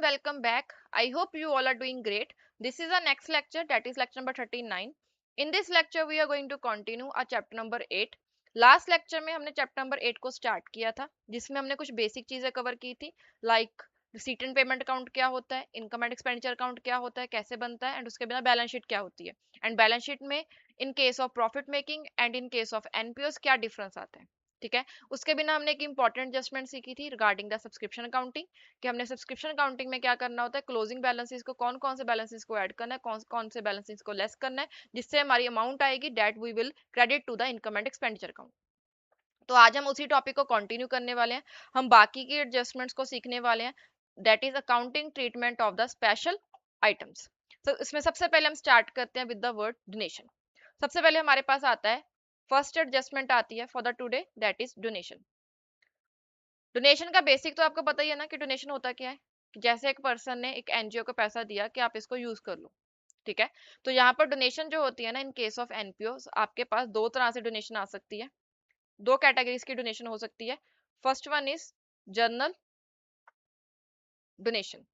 welcome back. I hope you all are doing great. This is our next lecture, that is lecture number 39. In this lecture we are going to continue our chapter number 8. Last lecture में हमने chapter number 8 को start किया था, जिसमें हमने कुछ basic चीजें cover की थी, like receipt and payment account क्या होता है, इनकम एंड एक्सपेंडिचर अकाउंट क्या होता है, कैसे बनता है, एंड उसके बिना बैलेंस शीट क्या होती है, एंड बैलेंस शीट में in case of profit making and in case of NPOs क्या डिफरेंस आता है। ठीक है, उसके बिना हमने एक इंपॉर्टेंट एडजस्टमेंट सीखी थी रिगार्डिंग द सब्सक्रिप्शन अकाउंटिंग, कि हमने सब्सक्रिप्शन अकाउंटिंग में क्या करना होता है, क्लोजिंग बैलेंसेस को कौन कौन से बैलेंसेस को ऐड करना है, कौन कौन से बैलेंसेस को लेस करना है, जिससे हमारी अमाउंट आएगी that we will credit to the income and expenditure account. तो आज हम उसी टॉपिक को कंटिन्यू करने वाले हैं, हम बाकी के एडजस्टमेंट्स को सीखने वाले हैं, that is accounting treatment of the special items. तो इसमें सबसे पहले हम स्टार्ट करते हैं विद द वर्ड डोनेशन। सबसे पहले हमारे पास आता है फर्स्ट एडजस्टमेंट आती है for the today, that is donation. Donation का बेसिक तो आपको पता ही है ना कि डोनेशन होता क्या है, कि जैसे एक पर्सन ने एक एनजीओ को पैसा दिया कि आप इसको यूज कर लो। ठीक है, तो यहाँ पर डोनेशन जो होती है ना, इन केस ऑफ एनपीओ आपके पास दो तरह से डोनेशन आ सकती है, दो कैटेगरीज की डोनेशन हो सकती है। First one is journal donation.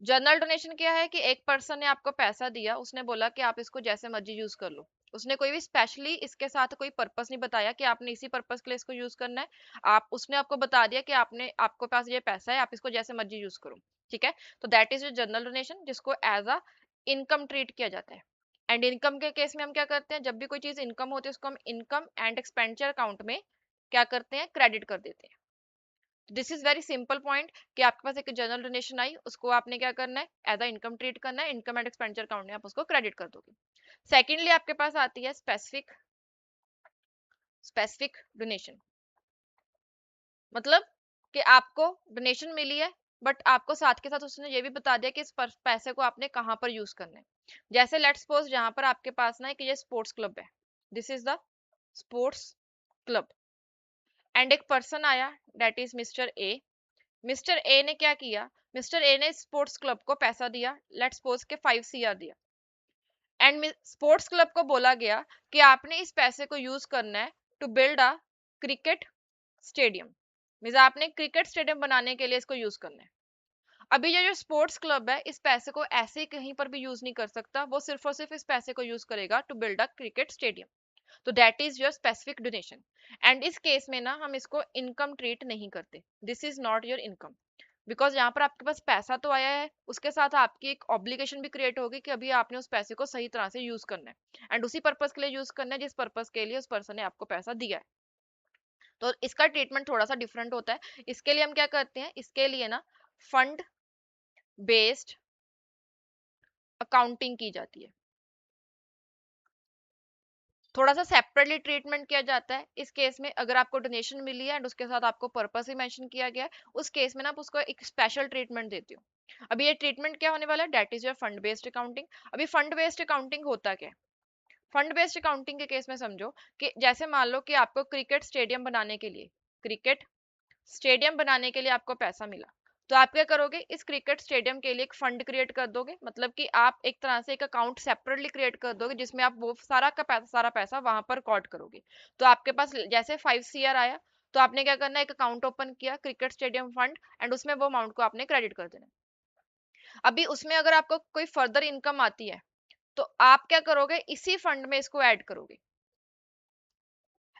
Journal donation क्या है कि एक पर्सन ने आपको पैसा दिया, उसने बोला कि आप इसको जैसे मर्जी यूज कर लो, उसने कोई भी स्पेशली इसके साथ कोई पर्पस नहीं बताया कि आपने इसी पर्पस के लिए इसको यूज करना है, आप उसने आपको बता दिया कि आपने आपको पास ये पैसा है, आप इसको जैसे मर्जी यूज करो। ठीक है, तो दैट इज जर्नल डोनेशन, जिसको एज अ इनकम ट्रीट किया जाता है। एंड इनकम के केस में हम क्या करते हैं, जब भी कोई चीज इनकम होती है उसको हम इनकम एंड एक्सपेंडिचर अकाउंट में क्या करते हैं, क्रेडिट कर देते हैं। This is very simple point कि आपके पास एक जनरल डोनेशन आई, उसको आपने क्या करना है, एज अ इनकम ट्रीट करना है, इनकम एंड एक्सपेंडिचर अकाउंट में आप उसको क्रेडिट कर दोगे। सेकेंडली आपके पास आती है स्पेसिफिक डोनेशन। मतलब कि आपको डोनेशन मिली है, बट आपको साथ के साथ उसने ये भी बता दिया कि इस पैसे को आपने कहाँ पर यूज करना है। जैसे लेट्स सपोज जहां पर आपके पास ना कि ये स्पोर्ट्स क्लब है, this is the sports club, and एक पर्सन आया that is mister A. Mister A ने क्या किया, मिस्टर ए ने स्पोर्ट्स क्लब को पैसा दिया, लेट्स सपोज के 5 CR दिया, एंड स्पोर्ट्स क्लब को बोला गया कि आपने इस पैसे को यूज करना है to build a cricket stadium, means आपने क्रिकेट स्टेडियम बनाने के लिए इसको यूज करना है। अभी ये जो स्पोर्ट्स क्लब है, इस पैसे को ऐसे ही कहीं पर भी यूज नहीं कर सकता, वो सिर्फ और सिर्फ इस पैसे को यूज करेगा to build a cricket stadium. तो that is your specific donation. And इस केस में ना हम इसको इनकम ट्रीट नहीं करते, this is not your income, because यहाँ पर आपके पास पैसा तो आया है, उसके साथ आपकी एक ऑब्लिगेशन भी क्रिएट होगी कि अभी आपने उस पैसे को सही तरह से यूज करना है, एंड उसी पर्पस के लिए यूज करना है जिस पर्पस के लिए उस पर्सन ने आपको पैसा दिया है। तो इसका ट्रीटमेंट थोड़ा सा डिफरेंट होता है। इसके लिए हम क्या करते हैं, इसके लिए ना फंड बेस्ड अकाउंटिंग की जाती है, थोड़ा सा सेपरेटली ट्रीटमेंट किया जाता है। इस केस में अगर आपको डोनेशन मिली है एंड उसके साथ आपको पर्पस ही मेंशन किया गया है, उस केस में ना आप उसको एक स्पेशल ट्रीटमेंट देते हो। अभी ये ट्रीटमेंट क्या होने वाला है, that is your fund based accounting. अभी फंड बेस्ड अकाउंटिंग होता क्या है, फंड बेस्ड अकाउंटिंग के केस में समझो कि जैसे मान लो कि आपको क्रिकेट स्टेडियम बनाने के लिए आपको पैसा मिला, तो आप क्या करोगे, इस क्रिकेट स्टेडियम के लिए एक फंड क्रिएट कर दोगे, मतलब कि आप एक तरह से एक अकाउंट सेपरेटली क्रिएट कर दोगे जिसमें आप वो सारा पैसा वहां पर कॉट करोगे। तो आपके पास जैसे 5 CR आया, तो आपने क्या करना है, एक अकाउंट ओपन किया क्रिकेट स्टेडियम फंड, एंड उसमें वो अमाउंट को आपने क्रेडिट कर देना। अभी उसमें अगर आपको कोई फर्दर इनकम आती है, तो आप क्या करोगे, इसी फंड में इसको ऐड करोगे।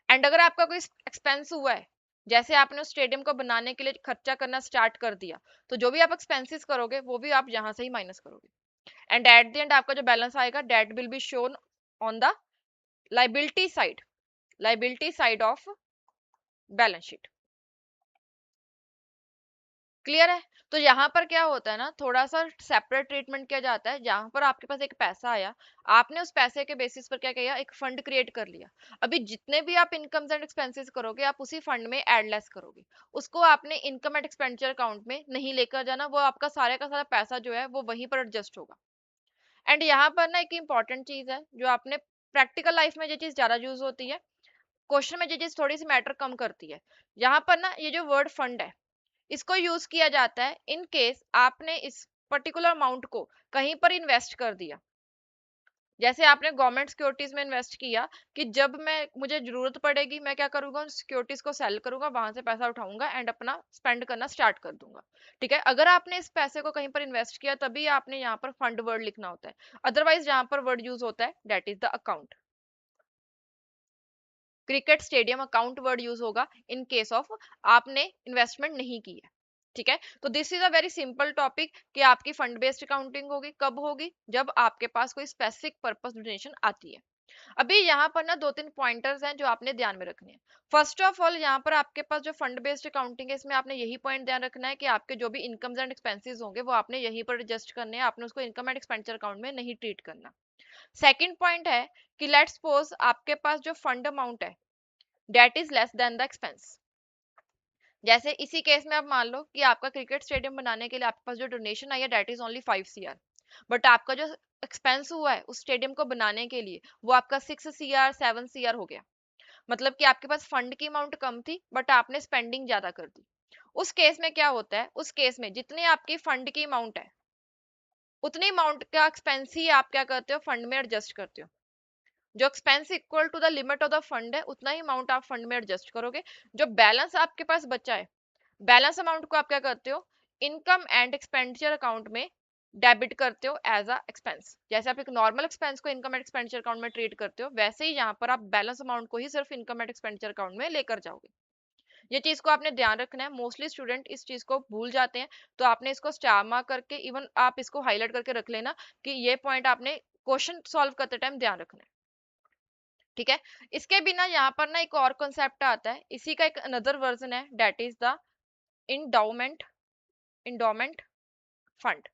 एंड अगर आपका कोई एक्सपेंस हुआ है, जैसे आपने उस स्टेडियम को बनाने के लिए खर्चा करना स्टार्ट कर दिया, तो जो भी आप एक्सपेंसेस करोगे वो भी आप यहां से ही माइनस करोगे, एंड एट द एंड आपका जो बैलेंस आएगा that will be shown on the liability side, of balance sheet. Clear है। तो यहाँ पर क्या होता है ना, थोड़ा सा सेपरेट ट्रीटमेंट किया जाता है। जहां पर आपके पास एक पैसा आया, आपने उस पैसे के बेसिस पर क्या किया, एक फंड क्रिएट कर लिया। अभी जितने भी आप इनकम्स एंड एक्सपेंसेस करोगे, आप उसी फंड में एड लेस करोगे, उसको आपने इनकम एंड एक्सपेंडिचर अकाउंट में नहीं लेकर जाना, वो आपका सारे का सारा पैसा जो है वो वहीं पर एडजस्ट होगा। एंड यहाँ पर ना एक इंपॉर्टेंट चीज है जो आपने प्रैक्टिकल लाइफ में, ये चीज ज्यादा यूज होती है, क्वेश्चन में ये चीज थोड़ी सी मैटर कम करती है। यहाँ पर ना ये जो वर्ड फंड है, इसको यूज किया जाता है इन केस आपने इस पर्टिकुलर अमाउंट को कहीं पर इन्वेस्ट कर दिया। जैसे आपने गवर्नमेंट सिक्योरिटीज में इन्वेस्ट किया कि जब मैं मुझे जरूरत पड़ेगी मैं क्या करूंगा, उन सिक्योरिटीज को सेल करूंगा, वहां से पैसा उठाऊंगा एंड अपना स्पेंड करना स्टार्ट कर दूंगा। ठीक है, अगर आपने इस पैसे को कहीं पर इन्वेस्ट किया तभी आपने यहाँ पर फंड वर्ड लिखना होता है, अदरवाइज जहां पर वर्ड यूज होता है that is the account. Cricket stadium account word use होगा इन केस ऑफ आपने इन्वेस्टमेंट नहीं की है। ठीक है, तो this is a very simple topic कि आपकी फंड बेस्ड अकाउंटिंग होगी कब होगी, जब आपके पास कोई स्पेसिफिक पर्पस डोनेशन आती है। अभी यहाँ पर ना दो तीन पॉइंटर्स हैं जो आपने ध्यान में रखने हैं। फर्स्ट ऑफ ऑल यहाँ पर आपके पास जो फंड बेस्ड अकाउंटिंग है इसमें आपने यही पॉइंट ध्यान रखना है कि आपके जो भी इनकम्स एंड एक्सपेंसेस होंगे वो आपने यहीं पर एडजस्ट करने हैं, आपने उसको इनकम एंड एक्सपेंडिचर अकाउंट में नहीं ट्रीट करना। सेकंड पॉइंट है कि लेट्स सपोज आपके पास जो फंड अमाउंट है that is less than the expense. जैसे इसी केस में आप मान लो कि आपका क्रिकेट स्टेडियम बनाने के लिए आपके पास जो डोनेशन आई है that is only 5 CR, but आपका जो एक्सपेंस हुआ है उस स्टेडियम को बनाने के लिए वो आपका 6 CR 7 CR हो गया। मतलब कि आपके पास फंड की अमाउंट कम थी बट आपने स्पेंडिंग ज्यादा कर दी। उस केस में क्या होता है, उस केस में जितनी आपकी फंड की अमाउंट है उतनी अमाउंट का एक्सपेंस ही आप क्या करते हो, फंड में एडजस्ट करते हो। जो expense equal to the limit of the fund है उतना ही अमाउंट आप फंड में एडजस्ट करोगे। जो बैलेंस आपके पास बचा है, बैलेंस अमाउंट को आप क्या करते हो, इनकम एंड एक्सपेंडिचर अकाउंट में डेबिट करते हो एज अ एक्सपेंस। जैसे आप एक नॉर्मल एक्सपेंस को इनकम एंड एक्सपेंडिचर अकाउंट में ट्रीट करते हो वैसे ही यहाँ पर आप बैलेंस अमाउंट को ही सिर्फ इनकम एंड एक्सपेंडिचर अकाउंट में लेकर जाओगे। ये चीज को आपने ध्यान रखना है, मोस्टली स्टूडेंट इस चीज को भूल जाते हैं, तो आपने इसको स्टार मार्क करके इवन आप इसको हाईलाइट करके रख लेना कि ये पॉइंट आपने क्वेश्चन सॉल्व करते टाइम ध्यान रखना है। ठीक है, इसके बिना यहाँ पर ना एक और कॉन्सेप्ट आता है, इसी का एक अनदर वर्जन है that is the endowment endowment fund.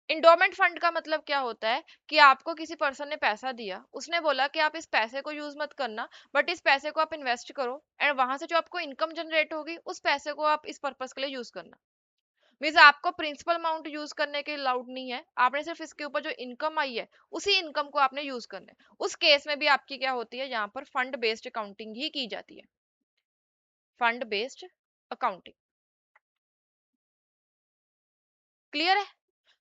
Endowment fund का मतलब क्या होता है कि आपको किसी पर्सन ने पैसा दिया, उसने बोला कि आप इस पैसे को यूज मत करना बट इस पैसे को आप इन्वेस्ट करो एंड वहां से जो आपको इनकम जनरेट होगी उस पैसे को आप इस पर्पस के लिए यूज करना। मीन्स आपको प्रिंसिपल अमाउंट यूज करने के अलाउड नहीं है, आपने सिर्फ इसके ऊपर जो इनकम आई है उसी इनकम को आपने यूज करना है। उस केस में भी आपकी क्या होती है, यहाँ पर फंड बेस्ड अकाउंटिंग ही की जाती है, फंड बेस्ड अकाउंटिंग। क्लियर है?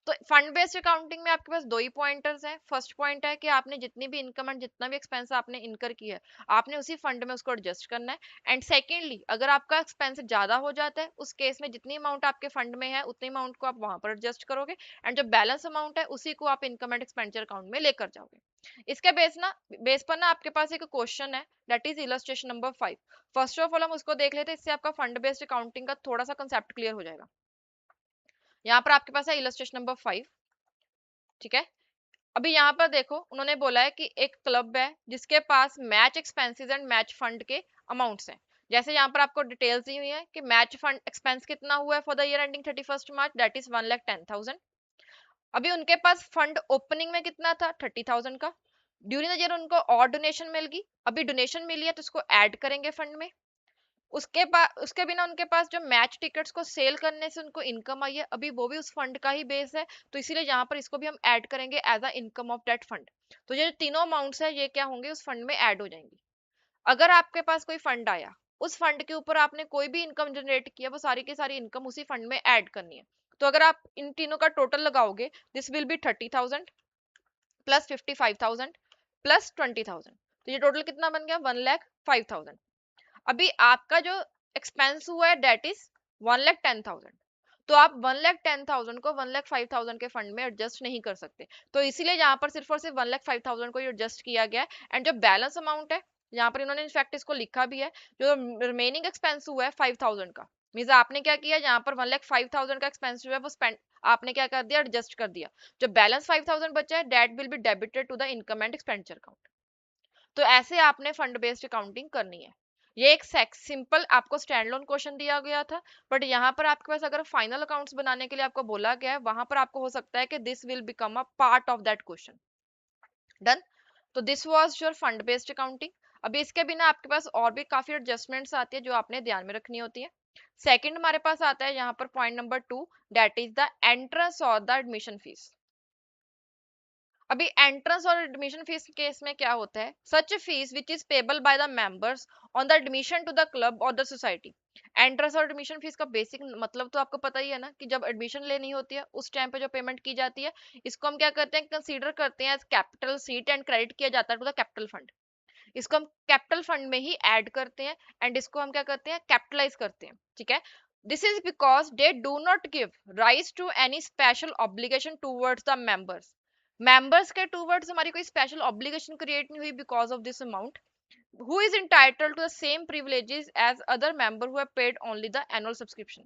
तो फंड बेस्ड अकाउंटिंग में आपके पास दो ही पॉइंटर्स हैं। फर्स्ट पॉइंट है कि आपने जितनी भी इनकम एंड जितना भी एक्सपेंस आपने इनकर किया है आपने उसी फंड में उसको एडजस्ट करना है। एंड सेकेंडली अगर आपका एक्सपेंस ज्यादा हो जाता है उस केस में जितनी अमाउंट आपके फंड में है उतनी अमाउंट को आप वहां पर एडजस्ट करोगे एंड जो बैलेंस अमाउंट है उसी को आप इनकम एंड एक्सपेंडिचर अकाउंट में लेकर जाओगे। इसके बेस पर ना आपके पास एक क्वेश्चन है that is illustration number 5। First of all हम उसको देख लेते हैं, इससे आपका फंड बेस्ड अकाउंटिंग का थोड़ा सा कंसेप्ट क्लियर हो जाएगा। यहाँ पर आपके पास है इलस्ट्रेशन नंबर 5। ठीक है, अभी यहाँ पर देखो उन्होंने बोला है कि एक क्लब है जिसके पास match expenses and match fund के अमाउंट्स हैं। जैसे यहाँ पर आपको डिटेल्स दी हुई है कि मैच फंड एक्सपेंस कितना हुआ है for the year ending 31 March that is 1,10,000। अभी उनके पास फंड ओपनिंग में कितना था 30,000 का। ड्यूरिंग द ईयर उनको और डोनेशन मिल गई, अभी डोनेशन मिली है तो उसको ऐड करेंगे फंड में। उसके बिना उनके पास जो मैच टिकट्स को सेल करने से उनको इनकम आई है अभी वो भी उस फंड का ही बेस है, तो इसीलिए यहाँ पर इसको भी हम ऐड करेंगे as a income of that fund. तो ये जो तीनों अमाउंट्स है ये क्या होंगे, उस फंड में ऐड हो जाएंगी। अगर आपके पास कोई फंड आया उस फंड के ऊपर आपने कोई भी इनकम जनरेट किया वो सारी की सारी इनकम उसी फंड में ऐड करनी है। तो अगर आप इन तीनों का टोटल लगाओगे this will B 30,000 plus 55,000 plus 20,000, तो ये टोटल कितना बन गया 1,05,000। अभी आपका जो एक्सपेंस हुआ है डेट इज 1,10,000, तो आप 1,10,000 को 1,05,000 के फंड में एडजस्ट नहीं कर सकते, तो इसीलिए यहाँ पर सिर्फ और सिर्फ 1,05,000 को एडजस्ट किया गया है। एंड जो बैलेंस अमाउंट है यहाँ पर इन्होंने इनफैक्ट इसको लिखा भी है, जो रिमेनिंग एक्सपेंस हुआ है 5,000 का, मीन्स आपने क्या किया यहाँ पर 1,05,000 का एक्सपेंस हुआ है वो स्पेंड आपने क्या कर दिया, एडजस्ट कर दिया। जो बैलेंस 5,000 बचा है that will be debited to the income and expenditure account. तो ऐसे आपने फंड बेस्ड अकाउंटिंग करनी है। ये एक सिंपल आपको स्टैंड लोन क्वेश्चन दिया गया था, बट यहाँ पर आपके पास अगर फाइनल अकाउंट्स बनाने के लिए आपको बोला गया है वहां पर आपको हो सकता है कि this will become a part of that question. Done. तो this was your fund based accounting. अभी इसके बिना आपके पास और भी काफी एडजस्टमेंट्स आती है जो आपने ध्यान में रखनी होती है। सेकंड हमारे पास आता है यहाँ पर point number 2 that is the entrance और द एडमिशन फीस। अभी एंट्रेंस और एडमिशन फीस केस में क्या होता है, such fees which is payable by the members on the admission to the club और द सोसाइटी एंट्रेंस और एडमिशन फीस का बेसिक मतलब तो आपको पता ही है ना, कि जब एडमिशन लेनी होती है उस टाइम पे जो पेमेंट की जाती है, इसको हम क्या करते हैं, कंसीडर करते हैं as capital seat and credit किया जाता है टू द कैपिटल फंड। इसको हम कैपिटल फंड में ही ऐड करते हैं एंड इसको हम क्या करते हैं, कैपिटलाइज करते हैं, ठीक है। This is because they do not give rise to any special obligation towards the members. Members के टूवर्ड्स हमारी कोई स्पेशल ऑब्लिगेशन क्रिएट नहीं हुई because of this amount. Who is entitled to the same privileges as other member who have paid only the annual subscription?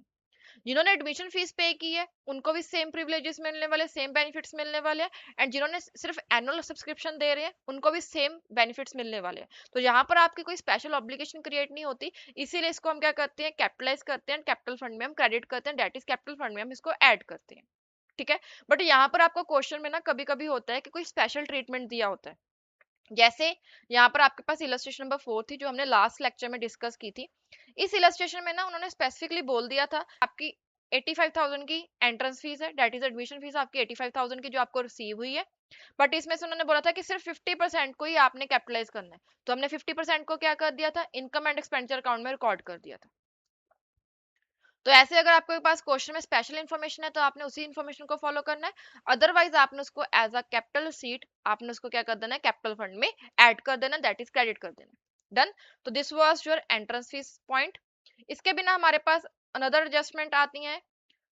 जिन्होंने admission fees पे की है उनको भी सेम प्रिविलेजेस मिलने वाले, सेम बेनिफिट्स मिलने वाले हैं, एंड जिन्होंने सिर्फ एनुअल सब्सक्रिप्शन दे रहे हैं उनको भी सेम बेनिफिट्स मिलने वाले हैं। तो यहाँ पर आपकी कोई स्पेशल ऑब्लिगेशन क्रिएट नहीं होती, इसीलिए इसको हम क्या करते हैं, कैपिटलाइज करते हैं, कैपिटल फंड में हम क्रेडिट करते हैं, डेट इज कैपिटल फंड में हम इसको ऐड करते हैं, ठीक है। बट यहाँ पर आपको क्वेश्चन में ना कभी कभी होता है कि कोई स्पेशल ट्रीटमेंट दिया होता है, जैसे यहाँ पर आपके पास इलस्ट्रेशन नंबर 4 थी जो हमने लास्ट लेक्चर में डिस्कस की थी। इस इलस्ट्रेशन में ना उन्होंने स्पेसिफिकली बोल दिया था आपकी 85,000 की एंट्रेंस फीस है, डेट इज एडमिशन फीस आपकी 85,000 की जो आपको रिसीव हुई है। बट इसमें से उन्होंने बोला था कि सिर्फ 50% को ही आपने कैपिटलाइज करना है, तो हमने 50% को क्या कर दिया था, इनकम एंड एक्सपेंडिचर अकाउंट में रिकॉर्ड कर दिया था। तो ऐसे अगर आपके पास क्वेश्चन में स्पेशल इन्फॉर्मेशन है तो आपने उसी इन्फॉर्मेशन को फॉलो करना है, अदरवाइज आपने उसको एज अ कैपिटल सीट आपने उसको क्या कर देना है, कैपिटल फंड में ऐड कर देना, दैट इज क्रेडिट कर देना। डन। तो this was your entrance fees point. इसके बिना हमारे पास अनदर एडजस्टमेंट आती है।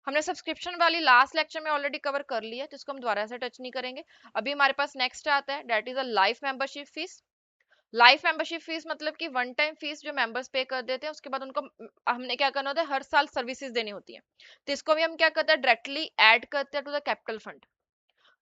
हमने सब्सक्रिप्शन वाली लास्ट लेक्चर में ऑलरेडी कवर कर लिया है, तो इसको हम दोबारा से टच नहीं करेंगे। अभी हमारे पास नेक्स्ट आता है, that is a life membership fees. Life membership fees मतलब कि वन टाइम फीस जो मेंबर्स पे कर देते हैं, उसके बाद उनको हमने क्या करना होता है, हर साल सर्विसेज देनी होती है, तो इसको भी हम क्या करते हैं, डायरेक्टली ऐड करते हैं to the capital fund.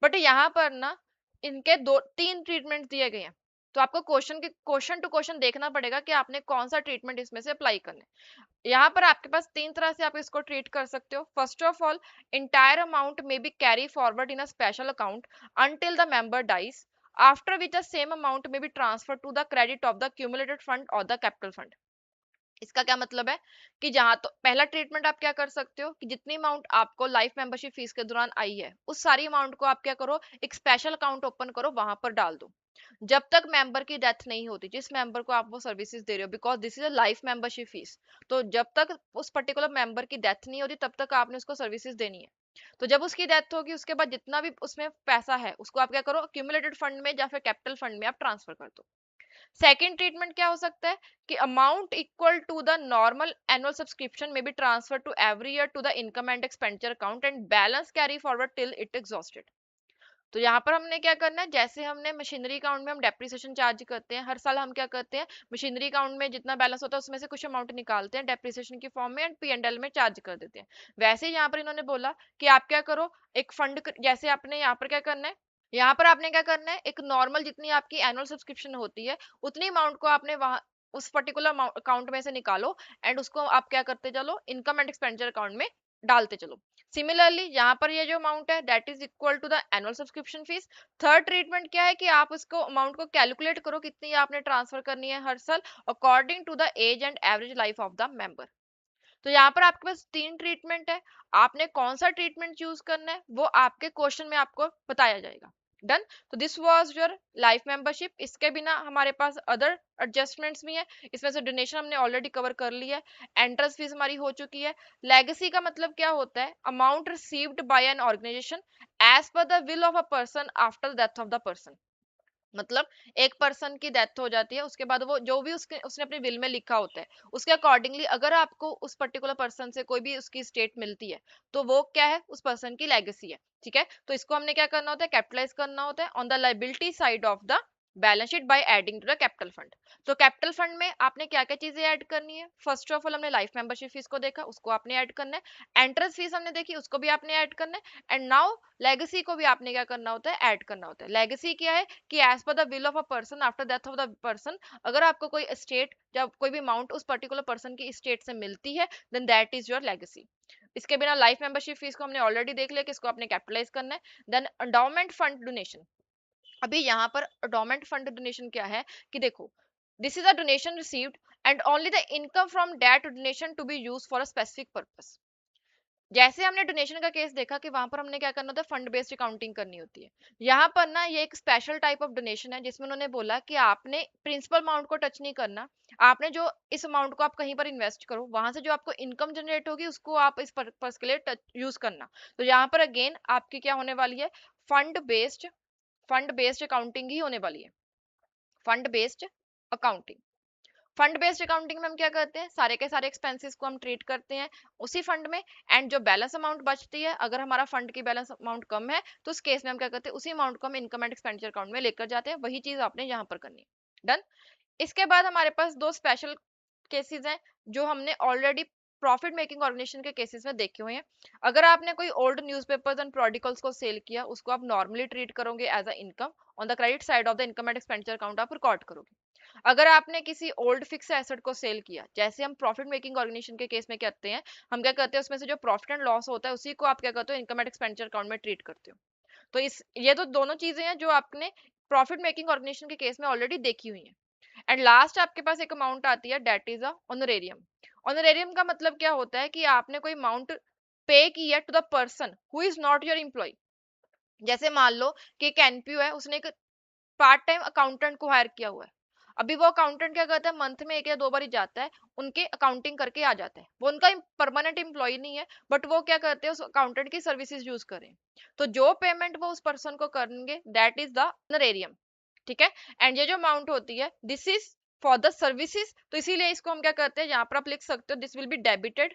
But यहाँ पर ना इनके दो तीन ट्रीटमेंट दिए गए हैं, तो आपको क्वेश्चन टू क्वेश्चन देखना पड़ेगा कि आपने कौन सा ट्रीटमेंट इसमें से अप्लाई करना है। यहाँ पर आपके पास तीन तरह से आप इसको ट्रीट कर सकते हो। First of all, entire amount may be carry forward in a special account until the member dies, after which the same amount may be transferred to the credit of the accumulated fund or the capital fund। इसका क्या मतलब है कि जहां तो पहला treatment आप क्या कर सकते हो कि जितनी अमाउंट आपको लाइफ मेंबरशिप फीस के दौरान आई है उस सारी अमाउंट को आप क्या करो, एक स्पेशल अकाउंट ओपन करो, वहां पर डाल दो जब तक मेंबर की डेथ नहीं होती, जिस मेंबर को आप वो सर्विसेज दे रहे हो, because this is a life membership fees. तो जब तक उस पर्टिकुलर मेंबर की डेथ नहीं होती तब तक आपने उसको सर्विसेज देनी है। तो जब उसकी डेथ होगी उसके बाद जितना भी उसमें पैसा है उसको आप क्या करो, एक्यूमुलेटेड फंड में या फिर कैपिटल फंड में आप ट्रांसफर कर दो। सेकेंड ट्रीटमेंट क्या हो सकता है कि amount equal to the normal annual subscription may be transfer to every year to the income and expenditure account and balance carry forward till it exhausted. तो यहाँ पर हमने क्या करना है, जैसे हमने मशीनरी अकाउंट में हम डेप्रिसिएशन चार्ज करते हैं, हर साल हम क्या करते हैं, मशीनरी अकाउंट में जितना बैलेंस होता है उसमें से कुछ अमाउंट निकालते हैं डेप्रिसिएशन की फॉर्म में एंड P&L में चार्ज कर देते हैं। वैसे ही यहाँ पर इन्होंने बोला कि आप क्या करो, एक फंड जैसे आपने यहाँ पर क्या करना है, यहाँ पर आपने क्या करना है, एक नॉर्मल जितनी आपकी एनुअल सब्सक्रिप्शन होती है उतनी अमाउंट को आपने वहां उस पर्टिकुलर अकाउंट में से निकालो एंड उसको आप क्या करते चलो, इनकम एंड एक्सपेंडिचर अकाउंट में डालते चलो। सिमिलरली यहाँ पर ये जो अमाउंट है that is equal to the annual subscription fees. Third treatment क्या है कि आप उसको अमाउंट को कैलकुलेट करो कितनी आपने ट्रांसफर करनी है हर साल according to the age and average life of the member. तो यहाँ पर आपके पास तीन ट्रीटमेंट है, आपने कौन सा ट्रीटमेंट चूज करना है वो आपके क्वेश्चन में आपको बताया जाएगा। डन। तो this was your life membership. इसके बिना हमारे पास अदर एडजस्टमेंट्स भी हैं, इसमें से डोनेशन हमने ऑलरेडी कवर कर लिया है, एंट्रेंस फीस हमारी हो चुकी है। लेगेसी का मतलब क्या होता है, amount received by an organization as per the will of a person after death of the person. मतलब एक पर्सन की डेथ हो जाती है उसके बाद वो जो भी उसने अपने विल में लिखा होता है उसके अकॉर्डिंगली अगर आपको उस पर्टिकुलर पर्सन से कोई भी उसकी स्टेट मिलती है तो वो क्या है, उस पर्सन की लेगेसी है, ठीक है। तो इसको हमने क्या करना होता है, कैपिटलाइज करना होता है on the liability side of the balance sheet by adding to the capital fund. तो कैपिटल फंड में आपने क्या क्या चीजें ऐड करनी है, फर्स्ट ऑफ ऑल हमने लाइफ मेंबरशिप फीस को देखा, उसको आपने ऐड करना है, एंट्रेंस फीस हमने देखी उसको भी आपने ऐड करना है, एंड नाउ लेगेसी को भी आपने क्या करना होता है, ऐड करना होता है। लेगेसी क्या है कि as per the will of a person after death of the person, अगर आपको कोई स्टेट या कोई भी अमाउंट उस पर्टिकुलर पर्सन की स्टेट से मिलती है then that is your legacy. इसके बिना लाइफ मेंबरशिप फीस को हमने ऑलरेडी देख लिया कि इसको आपने कैपिटलाइज करना है। Then endowment fund donation. अभी यहाँ पर एंडाउमेंट फंड डोनेशन क्या है कि देखो, this is a donation received and only the income from that donation to be used for a specific purpose. जैसे हमने डोनेशन का केस देखा कि वहां पर हमने क्या करना होता है, फंड बेस्ड अकाउंटिंग करनी होती है। यहाँ पर ना ये एक स्पेशल टाइप ऑफ डोनेशन है जिसमें उन्होंने बोला कि आपने प्रिंसिपल अमाउंट को टच नहीं करना, आपने जो इस अमाउंट को आप कहीं पर इन्वेस्ट करो, वहां से जो आपको इनकम जनरेट होगी उसको आप इस पर्पस के लिए यूज करना। तो यहाँ पर अगेन आपकी क्या होने वाली है, फंड बेस्ड अकाउंटिंग ही होने वाली है, fund based accounting. Fund based accounting में हम क्या करते हैं, सारे के सारे एक्सपेंसेस को हम ट्रीट करते हैं उसी फंड में, एंड जो बैलेंस अमाउंट बचती है, अगर हमारा फंड की बैलेंस अमाउंट कम है तो उस केस में हम क्या करते हैं, उसी अमाउंट को हम इनकम एंड एक्सपेंडिचर अकाउंट में लेकर जाते हैं। वही चीज आपने यहाँ पर करनी है। डन। इसके बाद हमारे पास दो स्पेशल केसेस हैं जो हमने ऑलरेडी प्रॉफिट मेकिंग ऑर्गेनाइजेशन के केसेस में देखे हुए हैं। अगर आपने कोई ओल्ड न्यूज़पेपर्स एंड प्रोडिकल्स को सेल किया, उसको आप नॉर्मली ट्रीट करोगे as a income, on the credit side of the income and expenditure account आप रिकॉर्ड करोगे। अगर आपने किसी ओल्ड फिक्स एसेट को सेल किया, जैसे हम प्रॉफिट मेकिंग ऑर्गेनाइजेशन के केस में करते हैं, हम क्या करते हैं, उसमें से जो प्रॉफिट एंड लॉस होता है उसी को आप क्या करते हो, इनकम एंड एक्सपेंडिचर अकाउंट में ट्रीट करते हो। तो इस ये तो दोनों चीजें हैं जो आपने प्रॉफिट मेकिंग ऑर्गेनाइजेशन के केस में ऑलरेडी देखी हुई है। एंड लास्ट आपके पास एक अमाउंट आती है, that is a honorarium. Honorarium का मतलब क्या होता है कि आपने कोई अमाउंट पे किया to the person who is not your employ. जैसे मान लो कि एक एनपीओ है, उसने एक पार्ट टाइम अकाउंटेंट को हायर किया हुआ है। अभी वो अकाउंटेंट क्या करता है, मंथ में एक या दो बार ही जाता है, उनके अकाउंटिंग करके आ जाता है, वो उनका परमानेंट एम्प्लॉय नहीं है, बट वो क्या करते हैं, उस अकाउंटेंट की सर्विसेज यूज करें। तो जो पेमेंट वो उस पर्सन को करेंगे, दैट इज द ऑनरेरियम। ठीक है। एंड ये जो अमाउंट होती है, this is for the services, तो इसीलिए इसको हम क्या करते हैं, यहाँ पर आप लिख सकते हो, this will be debited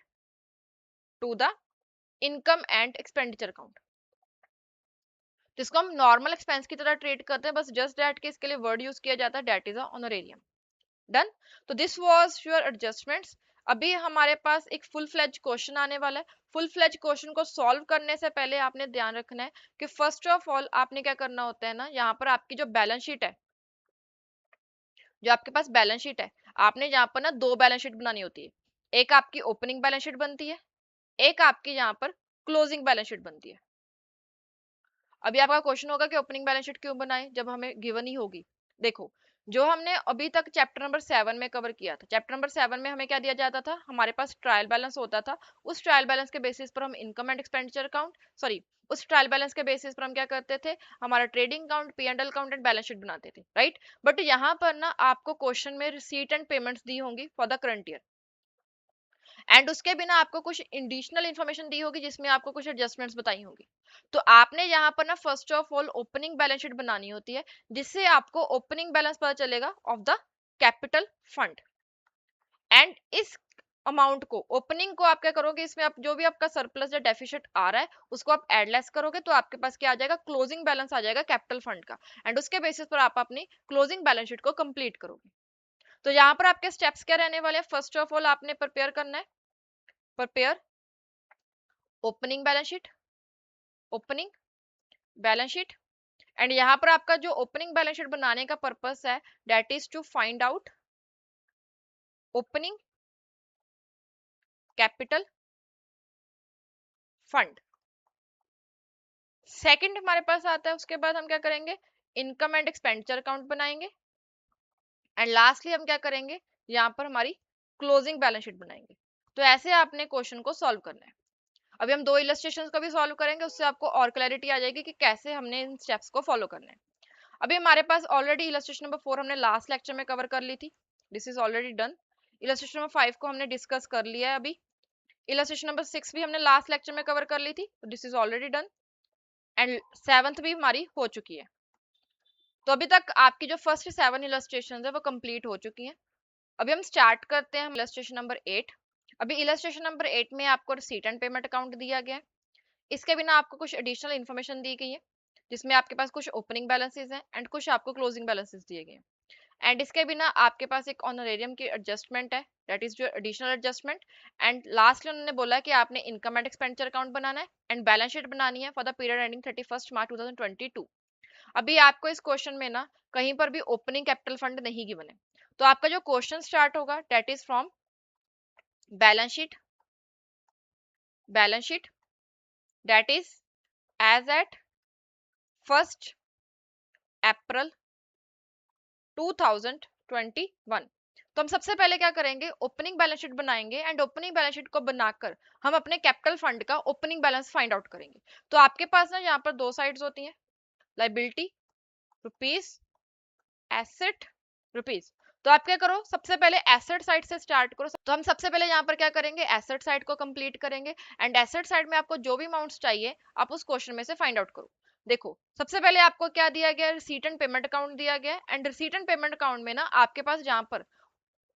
to the income and expenditure account, जिसको हम नॉर्मल एक्सपेंस की तरह ट्रीट करते हैं, बस जस्ट दैट के इसके लिए वर्ड यूज किया जाता है, that is a honorarium. Done. तो दिस वाज योर एडजस्टमेंट्स। अभी हमारे पास एक फुल फ्लेज क्वेश्चन आने वाला है। फुल फ्लेज क्वेश्चन को सॉल्व करने से पहले आपने ध्यान रखना है कि फर्स्ट ऑफ ऑल आपने क्या करना होता है ना, यहाँ पर आपकी जो बैलेंस शीट है, जो आपके पास बैलेंस शीट है, आपने यहाँ पर ना दो बैलेंस शीट बनानी होती है। एक आपकी ओपनिंग बैलेंस शीट बनती है, एक आपकी यहाँ पर क्लोजिंग बैलेंस शीट बनती है। अभी आपका क्वेश्चन होगा कि ओपनिंग बैलेंस शीट क्यों बनाए जब हमें गिवन ही होगी। देखो, जो हमने अभी तक चैप्टर नंबर 7 में कवर किया था, चैप्टर नंबर 7 में हमें क्या दिया जाता था, हमारे पास ट्रायल बैलेंस होता था। उस ट्रायल बैलेंस के बेसिस पर हम income and expenditure account, sorry, उस ट्रायल बैलेंस के बेसिस पर हम क्या करते थे, हमारा trading account, P and L account and balance sheet बनाते थे, राइट। बट यहाँ पर ना आपको क्वेश्चन में रिसीट एंड पेमेंट्स दी होंगी for the current year, and उसके बिना आपको कुछ एडिशनल इन्फॉर्मेशन दी होगी जिसमें आपको कुछ एडजस्टमेंट्स बताई होंगी। तो आपने यहाँ पर ना first of all opening balance sheet बनानी होती है, जिससे आपको ओपनिंग बैलेंस पता चलेगा of the capital fund. And इस अमाउंट को, ओपनिंग को आप क्या करोगे, इसमें आप जो भी आपका सरप्लस या डेफिसिट आ रहा है उसको आप एड लेस करोगे, तो आपके पास क्या आ जाएगा, क्लोजिंग बैलेंस आ जाएगा कैपिटल फंड का। एंड उसके बेसिस पर आप अपनी क्लोजिंग बैलेंस शीट को कंप्लीट करोगे। तो यहाँ पर आपके स्टेप्स क्या रहने वाले हैं, फर्स्ट ऑफ ऑल आपने प्रिपेयर करना है, prepare opening balance sheet, opening balance sheet. And यहाँ पर आपका जो ओपनिंग बैलेंस शीट बनाने का पर्पस है, that is to find out opening capital fund. Second हमारे पास आता है, उसके बाद हम क्या करेंगे, इनकम एंड एक्सपेंडिचर अकाउंट बनाएंगे। एंड लास्टली हम क्या करेंगे, यहाँ पर हमारी क्लोजिंग बैलेंस शीट बनाएंगे। तो ऐसे आपने क्वेश्चन को सॉल्व करना है। अभी हम दो इलस्ट्रेशंस को भी सॉल्व करेंगे, उससे आपको और क्लैरिटी आ जाएगी कि कैसे हमने इन स्टेप्स को फॉलो करना है। अभी हमारे पास ऑलरेडी इलस्ट्रेशन नंबर 4 हमने लास्ट लेक्चर में कवर कर ली थी, this is already done. Illustration number 5 को हमने डिस्कस कर लिया है अभी। इलस्ट्रेशन नंबर 6 भी हमने लास्ट लेक्चर में कवर कर ली थी, this is already done. And 7th भी हमारी हो चुकी है। तो अभी तक आपकी जो फर्स्ट 7 इलस्ट्रेशन है वो कंप्लीट हो चुकी हैं। अभी हम स्टार्ट करते हैं इलस्ट्रेशन नंबर 8। अभी इलस्ट्रेशन नंबर 8 में आपको रिसीट एंड पेमेंट अकाउंट दिया गया है। इसके बिना आपको कुछ एडिशनल इन्फॉर्मेशन दी गई है, जिसमें आपके पास कुछ ओपनिंग बैलेंसेस हैं एंड कुछ आपको क्लोजिंग बैलेंसेस दिए गए हैं। एंड इसके बिना आपके पास एक ऑनरेरियम की एडजस्टमेंट है, दैट इज जो एडिशनल एडजस्टमेंट। एंड लास्टली उन्होंने बोला कि आपने इनकम एंड एक्सपेंडिचर अकाउंट बनाना है एंड बैलेंस शीट बनानी है फॉर द पीरियड एंडिंग 31 मार्च 2022। अभी आपको इस क्वेश्चन में ना कहीं पर भी ओपनिंग कैपिटल फंड नहीं गिवन है। तो आपका जो क्वेश्चन स्टार्ट होगा, that is from balance sheet, balance sheet that is as at 1 April 2021। तो हम सबसे पहले क्या करेंगे, ओपनिंग बैलेंस शीट बनाएंगे एंड ओपनिंग बैलेंस शीट को बनाकर हम अपने कैपिटल फंड का ओपनिंग बैलेंस फाइंड आउट करेंगे। तो आपके पास ना यहाँ पर दो साइड्स होती हैं, लाइबिलिटी रुपीज, एसेट रुपीज। तो आप क्या करो, सबसे पहले एसेट साइड से स्टार्ट करो। तो हम सबसे पहले यहाँ पर क्या करेंगे, एसेट साइड को कंप्लीट करेंगे एंड एसेट साइड में आपको जो भी अमाउंट्स चाहिए आप उस क्वेश्चन में से फाइंड आउट करो। देखो सबसे पहले आपको क्या दिया गया, रिसीट एंड पेमेंट अकाउंट दिया गया and receipt and payment account में ना आपके पास जहाँ पर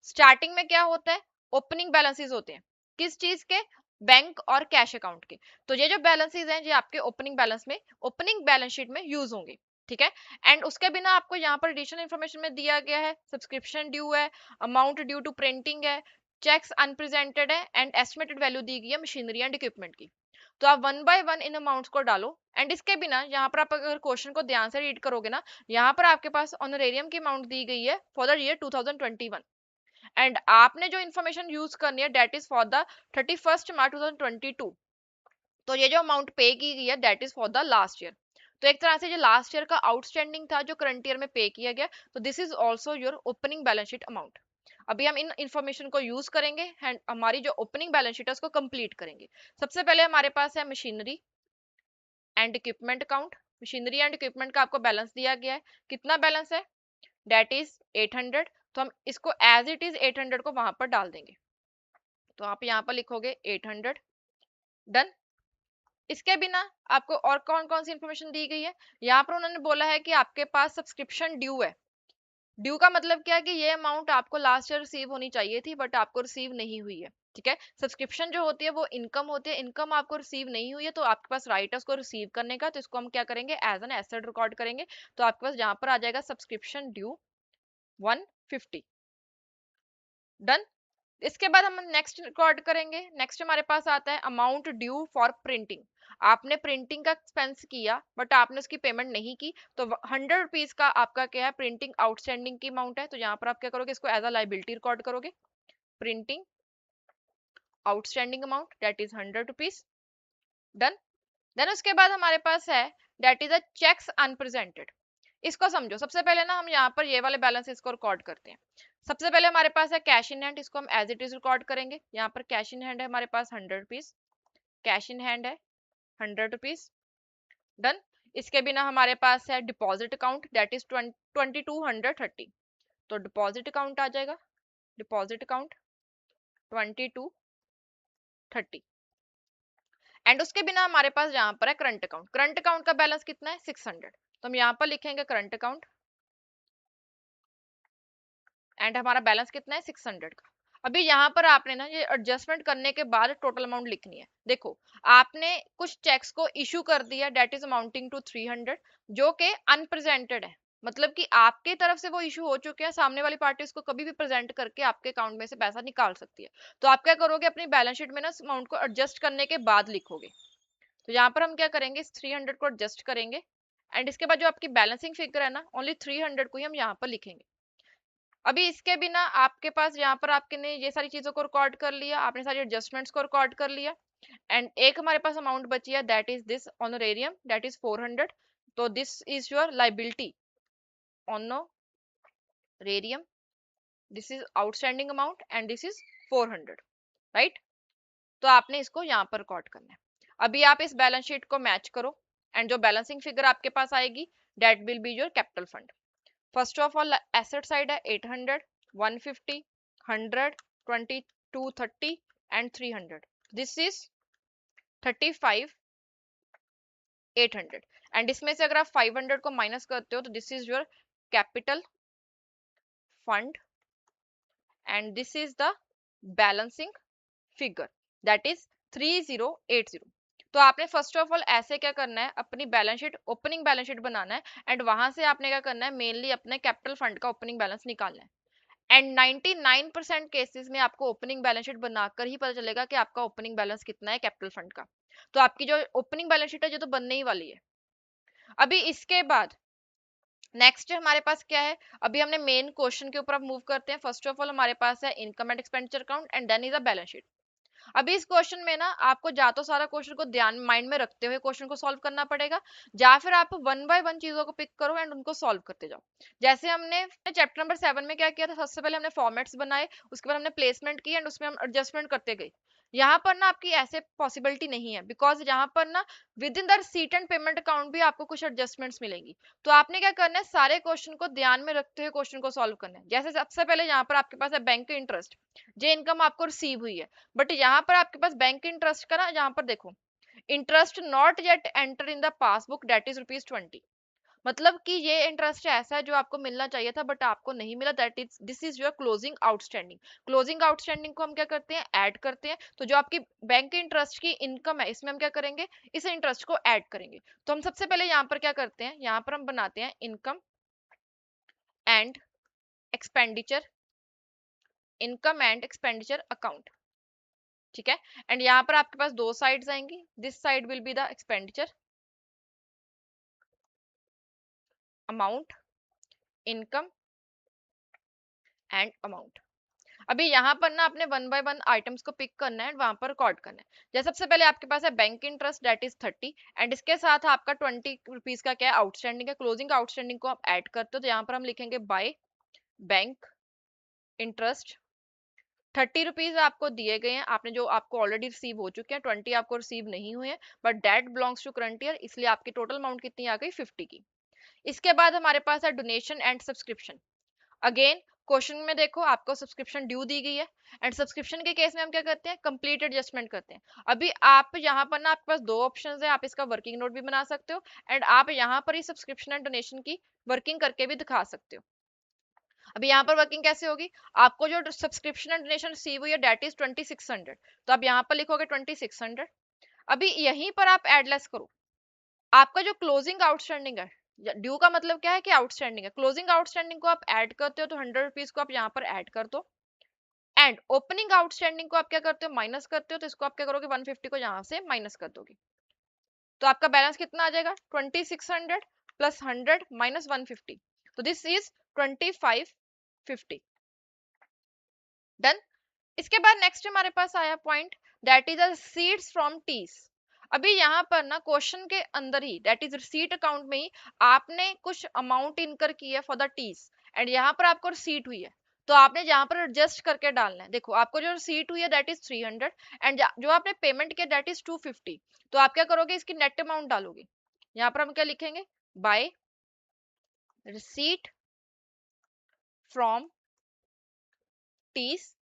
स्टार्टिंग में क्या होता है, ओपनिंग बैलेंसेस होते हैं, किस चीज के, बैंक और कैश अकाउंट के। तो ये जो बैलेंसेस हैं ये आपके ओपनिंग बैलेंस में, ओपनिंग बैलेंस शीट में यूज होंगे, ठीक है। एंड उसके बिना आपको यहाँ पर एडिशनल इन्फॉर्मेशन में दिया गया है, सब्सक्रिप्शन ड्यू है, अमाउंट ड्यू टू प्रिंटिंग है, चेक्स अनप्रेजेंटेड है एंड एस्टिमेटेड वैल्यू दी गई है मशीनरी एंड इक्विपमेंट की। तो आप one by one in amounts को डालो एंड इसके बिना यहाँ पर आप अगर क्वेश्चन को ध्यान से रीड करोगे ना, यहाँ पर आपके पास ऑनरेरियम की अमाउंट दी गई है फॉर द ईयर 2021 एंड आपने जो इन्फॉर्मेशन यूज करनी है दैट इज फॉर द 31 मार्च 2022। तो ये जो अमाउंट पे की गई है that is for the last year. तो एक तरह से जो लास्ट ईयर का आउटस्टैंडिंग था जो करंट ईयर में पे किया गया, तो this is also your opening balance sheet amount. अभी हम इन इन्फॉर्मेशन को यूज करेंगे एंड हमारी जो ओपनिंग बैलेंस शीट है उसको कंप्लीट करेंगे। सबसे पहले हमारे पास है machinery and equipment account. Machinery and equipment का आपको बैलेंस दिया गया है, कितना बैलेंस है, डेट इज 800। तो हम इसको एज इट इज 800 को वहां पर डाल देंगे। तो आप यहाँ पर लिखोगे 800, डन। इसके बिना आपको और कौन कौन सी इंफॉर्मेशन दी गई है, यहाँ पर उन्होंने बोला है कि आपके पास सब्सक्रिप्शन ड्यू है। ड्यू का मतलब क्या है कि ये अमाउंट आपको लास्ट ईयर रिसीव होनी चाहिए थी बट आपको रिसीव नहीं हुई है, ठीक है। सब्सक्रिप्शन जो होती है वो इनकम होती है, इनकम आपको रिसीव नहीं हुई है तो आपके पास राइट है उसको रिसीव करने का, तो इसको हम क्या करेंगे, एज एन एसेट रिकॉर्ड करेंगे। तो आपके पास जहां पर आ जाएगा सब्सक्रिप्शन ड्यू 150, डन। इसके बाद हम नेक्स्ट रिकॉर्ड करेंगे। नेक्स्ट हमारे पास आता है अमाउंट ड्यू फॉर प्रिंटिंग। आपने प्रिंटिंग का एक्सपेंस किया बट आपने उसकी पेमेंट नहीं की, तो 100 रुपीज का आपका क्या है, प्रिंटिंग आउटस्टैंडिंग की अमाउंट है। तो यहाँ पर आप क्या करोगे, इसको एज अ लाइबिलिटी रिकॉर्ड करोगे, printing outstanding amount that is 100 rupees, done. Then उसके बाद हमारे पास है that is a cheques unpresented. इसको समझो, सबसे पहले ना हम यहाँ पर ये वाले बैलेंस इसको रिकॉर्ड करते हैं। सबसे पहले हमारे पास है कैश इन हैंड, इसको हम एज इट इज रिकॉर्ड करेंगे। यहाँ पर कैश इन हैंड है हमारे पास 100 रुपीज, कैश इन हैंड है 100 रुपीज, डन। इसके बिना हमारे पास है डिपॉजिट अकाउंट दैट इज 2230। तो डिपॉजिट अकाउंट आ जाएगा, डिपॉजिट अकाउंट 2230 एंड उसके बिना हमारे पास यहाँ पर है करंट अकाउंट। करंट अकाउंट का बैलेंस कितना है, 600। तो हम यहाँ पर लिखेंगे करंट अकाउंट एंड हमारा बैलेंस कितना है, 600 का। अभी यहाँ पर आपने ना ये एडजस्टमेंट करने के बाद टोटल अमाउंट लिखनी है। देखो आपने कुछ चेक्स को इशू कर दिया डेट इज अमाउंटिंग टू 300 जो कि अनप्रेजेंटेड है, मतलब कि आपके तरफ से वो इशू हो चुके हैं, सामने वाली पार्टी उसको कभी भी प्रेजेंट करके आपके अकाउंट में से पैसा निकाल सकती है। तो आप क्या करोगे, अपनी बैलेंस शीट में ना अमाउंट को एडजस्ट करने के बाद लिखोगे। तो यहाँ पर हम क्या करेंगे, इस 300 को एडजस्ट करेंगे एंड इसके बाद जो आपकी बैलेंसिंग फिगर है ना, ओनली 300 को ही हम यहाँ पर लिखेंगे। अभी इसके बिना आपके पास यहाँ पर आपके ने ये सारी चीजों को रिकॉर्ड कर लिया, आपने सारी एडजस्टमेंट्स को रिकॉर्ड कर लिया एंड एक हमारे पास अमाउंट बची है that is this honorarium that is 400। तो this is your liability honorarium, this is outstanding amount and this is 400, right. तो आपने इसको यहाँ पर रिकॉर्ड करना है। अभी आप इस बैलेंस शीट को मैच करो एंड जो बैलेंसिंग फिगर आपके पास आएगी that will be your capital fund. First of all asset side है 800, 150, 100, 2230 एंड 300। दिस इज 35,800 एंड इसमें से अगर आप 500 को माइनस करते हो तो this is your capital fund and this is the balancing figure that is 3080। तो आपने फर्स्ट ऑफ ऑल ऐसे क्या करना है, अपनी balance sheet opening balance sheet बनाना है एंड वहां से आपने क्या करना है, मेनली अपने कैपिटल फंड का ओपनिंग बैलेंस निकालना है। एंड 99% केसेस में आपको ओपनिंग बैलेंस शीट बनाकर ही पता चलेगा कि आपका ओपनिंग बैलेंस कितना है कैपिटल फंड का। तो आपकी जो ओपनिंग बैलेंस शीट है जो तो बनने ही वाली है। अभी इसके बाद नेक्स्ट हमारे पास क्या है, अभी हमने मेन क्वेश्चन के ऊपर अब मूव करते हैं। फर्स्ट ऑफ ऑल हमारे पास है income and expenditure account and then is a balance sheet. अभी इस क्वेश्चन में ना आपको या तो सारा क्वेश्चन को ध्यान माइंड में रखते हुए क्वेश्चन को सॉल्व करना पड़ेगा, या फिर आप वन बाय वन चीजों को पिक करो एंड उनको सॉल्व करते जाओ। जैसे हमने चैप्टर नंबर 7 में क्या किया था, सबसे पहले हमने फॉर्मेट्स बनाए, उसके बाद हमने प्लेसमेंट की एंड उसमें हम एडजस्टमेंट करते गए। यहाँ पर ना आपकी ऐसे पॉसिबिलिटी नहीं है, बिकॉज यहाँ पर ना with in the seat and payment account भी आपको कुछ एडजस्टमेंट्स मिलेंगी। तो आपने क्या करना है, सारे क्वेश्चन को ध्यान में रखते हुए क्वेश्चन को सॉल्व करना है। जैसे सबसे पहले यहाँ पर आपके पास है बैंक इंटरेस्ट, जो इनकम आपको रिसीव हुई है, बट यहाँ पर आपके पास बैंक इंटरेस्ट का ना, यहाँ पर देखो, interest not yet enter in the passbook that is ₹20। मतलब कि ये इंटरेस्ट ऐसा है जो आपको मिलना चाहिए था बट आपको नहीं मिला, that is this is your closing outstanding. Closing outstanding को हम क्या करते हैं, ऐड करते हैं। तो जो आपकी बैंक इंटरेस्ट की इनकम है इसमें हम क्या करेंगे, इस इंटरेस्ट को ऐड करेंगे। तो हम सबसे पहले यहाँ पर क्या करते हैं, यहाँ पर हम बनाते हैं income and expenditure, income and expenditure account. ठीक है, एंड यहाँ पर आपके पास दो साइड्स आएंगी, this side will be the expenditure amount, income and amount. अभी यहाँ पर ना आपने वन बाय वन आइटम्स को पिक करना है, वहां पर रिकॉर्ड करना है। जैसे सबसे पहले आपके पास है bank interest that is 30, and इसके साथ आपका ₹20 का क्या है, आउटस्टैंडिंग है। क्लोजिंग आउटस्टैंडिंग को आप ऐड करते हो, तो यहाँ पर हम लिखेंगे बाय बैंक इंटरेस्ट। ₹30 आपको दिए गए हैं, आपने जो आपको ऑलरेडी रिसीव हो चुके हैं, 20 आपको रिसीव नहीं हुए हैं, but that belongs to current year, इसलिए आपकी टोटल अमाउंट कितनी आ गई, 50 की। इसके बाद हमारे पास है donation and subscription. Again question में देखो आपको सब्सक्रिप्शन ड्यू दी गई है, एंड सब्सक्रिप्शन के केस में हम क्या करते हैं, कंप्लीट एडजस्टमेंट करते हैं। अभी आप यहाँ पर ना आपके पास दो ऑप्शंस है, आप इसका वर्किंग नोट भी बना सकते हो, एंड आप यहाँ पर ही सब्सक्रिप्शन एंड डोनेशन की वर्किंग करके भी दिखा सकते हो। अभी यहाँ पर वर्किंग कैसे होगी, आपको जो सब्सक्रिप्शन एंड डोनेशन रिसीव हुई है दैट इज 2600, तो आप यहाँ पर लिखोगे 2600। अभी यहीं पर आप एडलेस करो, आपका जो क्लोजिंग आउटस्टैंडिंग है, ड्यू का मतलब क्या है कि आउटस्टैंडिंग है, क्लोजिंग आउटस्टैंडिंग को आप ऐड करते हो, तो ₹100 को आप यहाँ पर ऐड कर दो, एंड ओपनिंग आउटस्टैंडिंग को आप क्या करते हो, माइनस करते हो, तो इसको आप क्या करोगे, 150 को यहाँ से माइनस कर दोगे। तो आपका बैलेंस कितना आ जाएगा, 2600 प्लस 100 माइनस 150, तो दिस इज 2550। डन। इसके बाद नेक्स्ट हमारे पास आया point, that is receipts from teas. अभी यहाँ पर ना क्वेश्चन के अंदर ही, दैट इज रिसीट अकाउंट में ही आपने कुछ अमाउंट इनकर की है फॉर द टीज, एंड यहाँ पर आपको रिसीट हुई है, तो आपने यहाँ पर एडजस्ट करके डालना है। देखो आपको जो रिसीट हुई है दैट इज 300, एंड जो आपने पेमेंट किया दैट इज 250, तो आप क्या करोगे, इसकी नेट अमाउंट डालोगे। यहाँ पर हम क्या लिखेंगे, बाय रिसीट फ्रॉम टीज।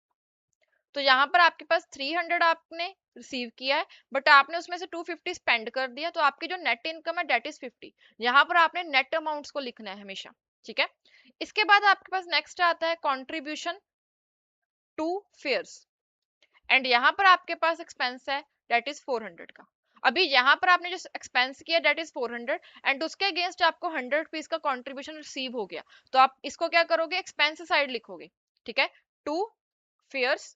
तो यहाँ पर आपके पास 300 आपने रिसीव किया है, बट आपने उसमें से 250 स्पेंड कर दिया, तो आपकी जो नेट इनकम है डेट इज 50। यहाँ पर आपने नेट अमाउंट्स को लिखना है हमेशा। ठीक है, इसके बाद आपके पास नेक्स्ट आता है कॉन्ट्रीब्यूशन टू फेयर्स, एंड यहाँ पर आपके पास एक्सपेंस है डेट इज 400 का। अभी यहाँ पर आपने जो एक्सपेंस किया डेट इज 400, एंड उसके अगेंस्ट आपको ₹100 का कॉन्ट्रीब्यूशन रिसीव हो गया, तो आप इसको क्या करोगे, एक्सपेंस साइड लिखोगे। ठीक है, टू फेयर्स,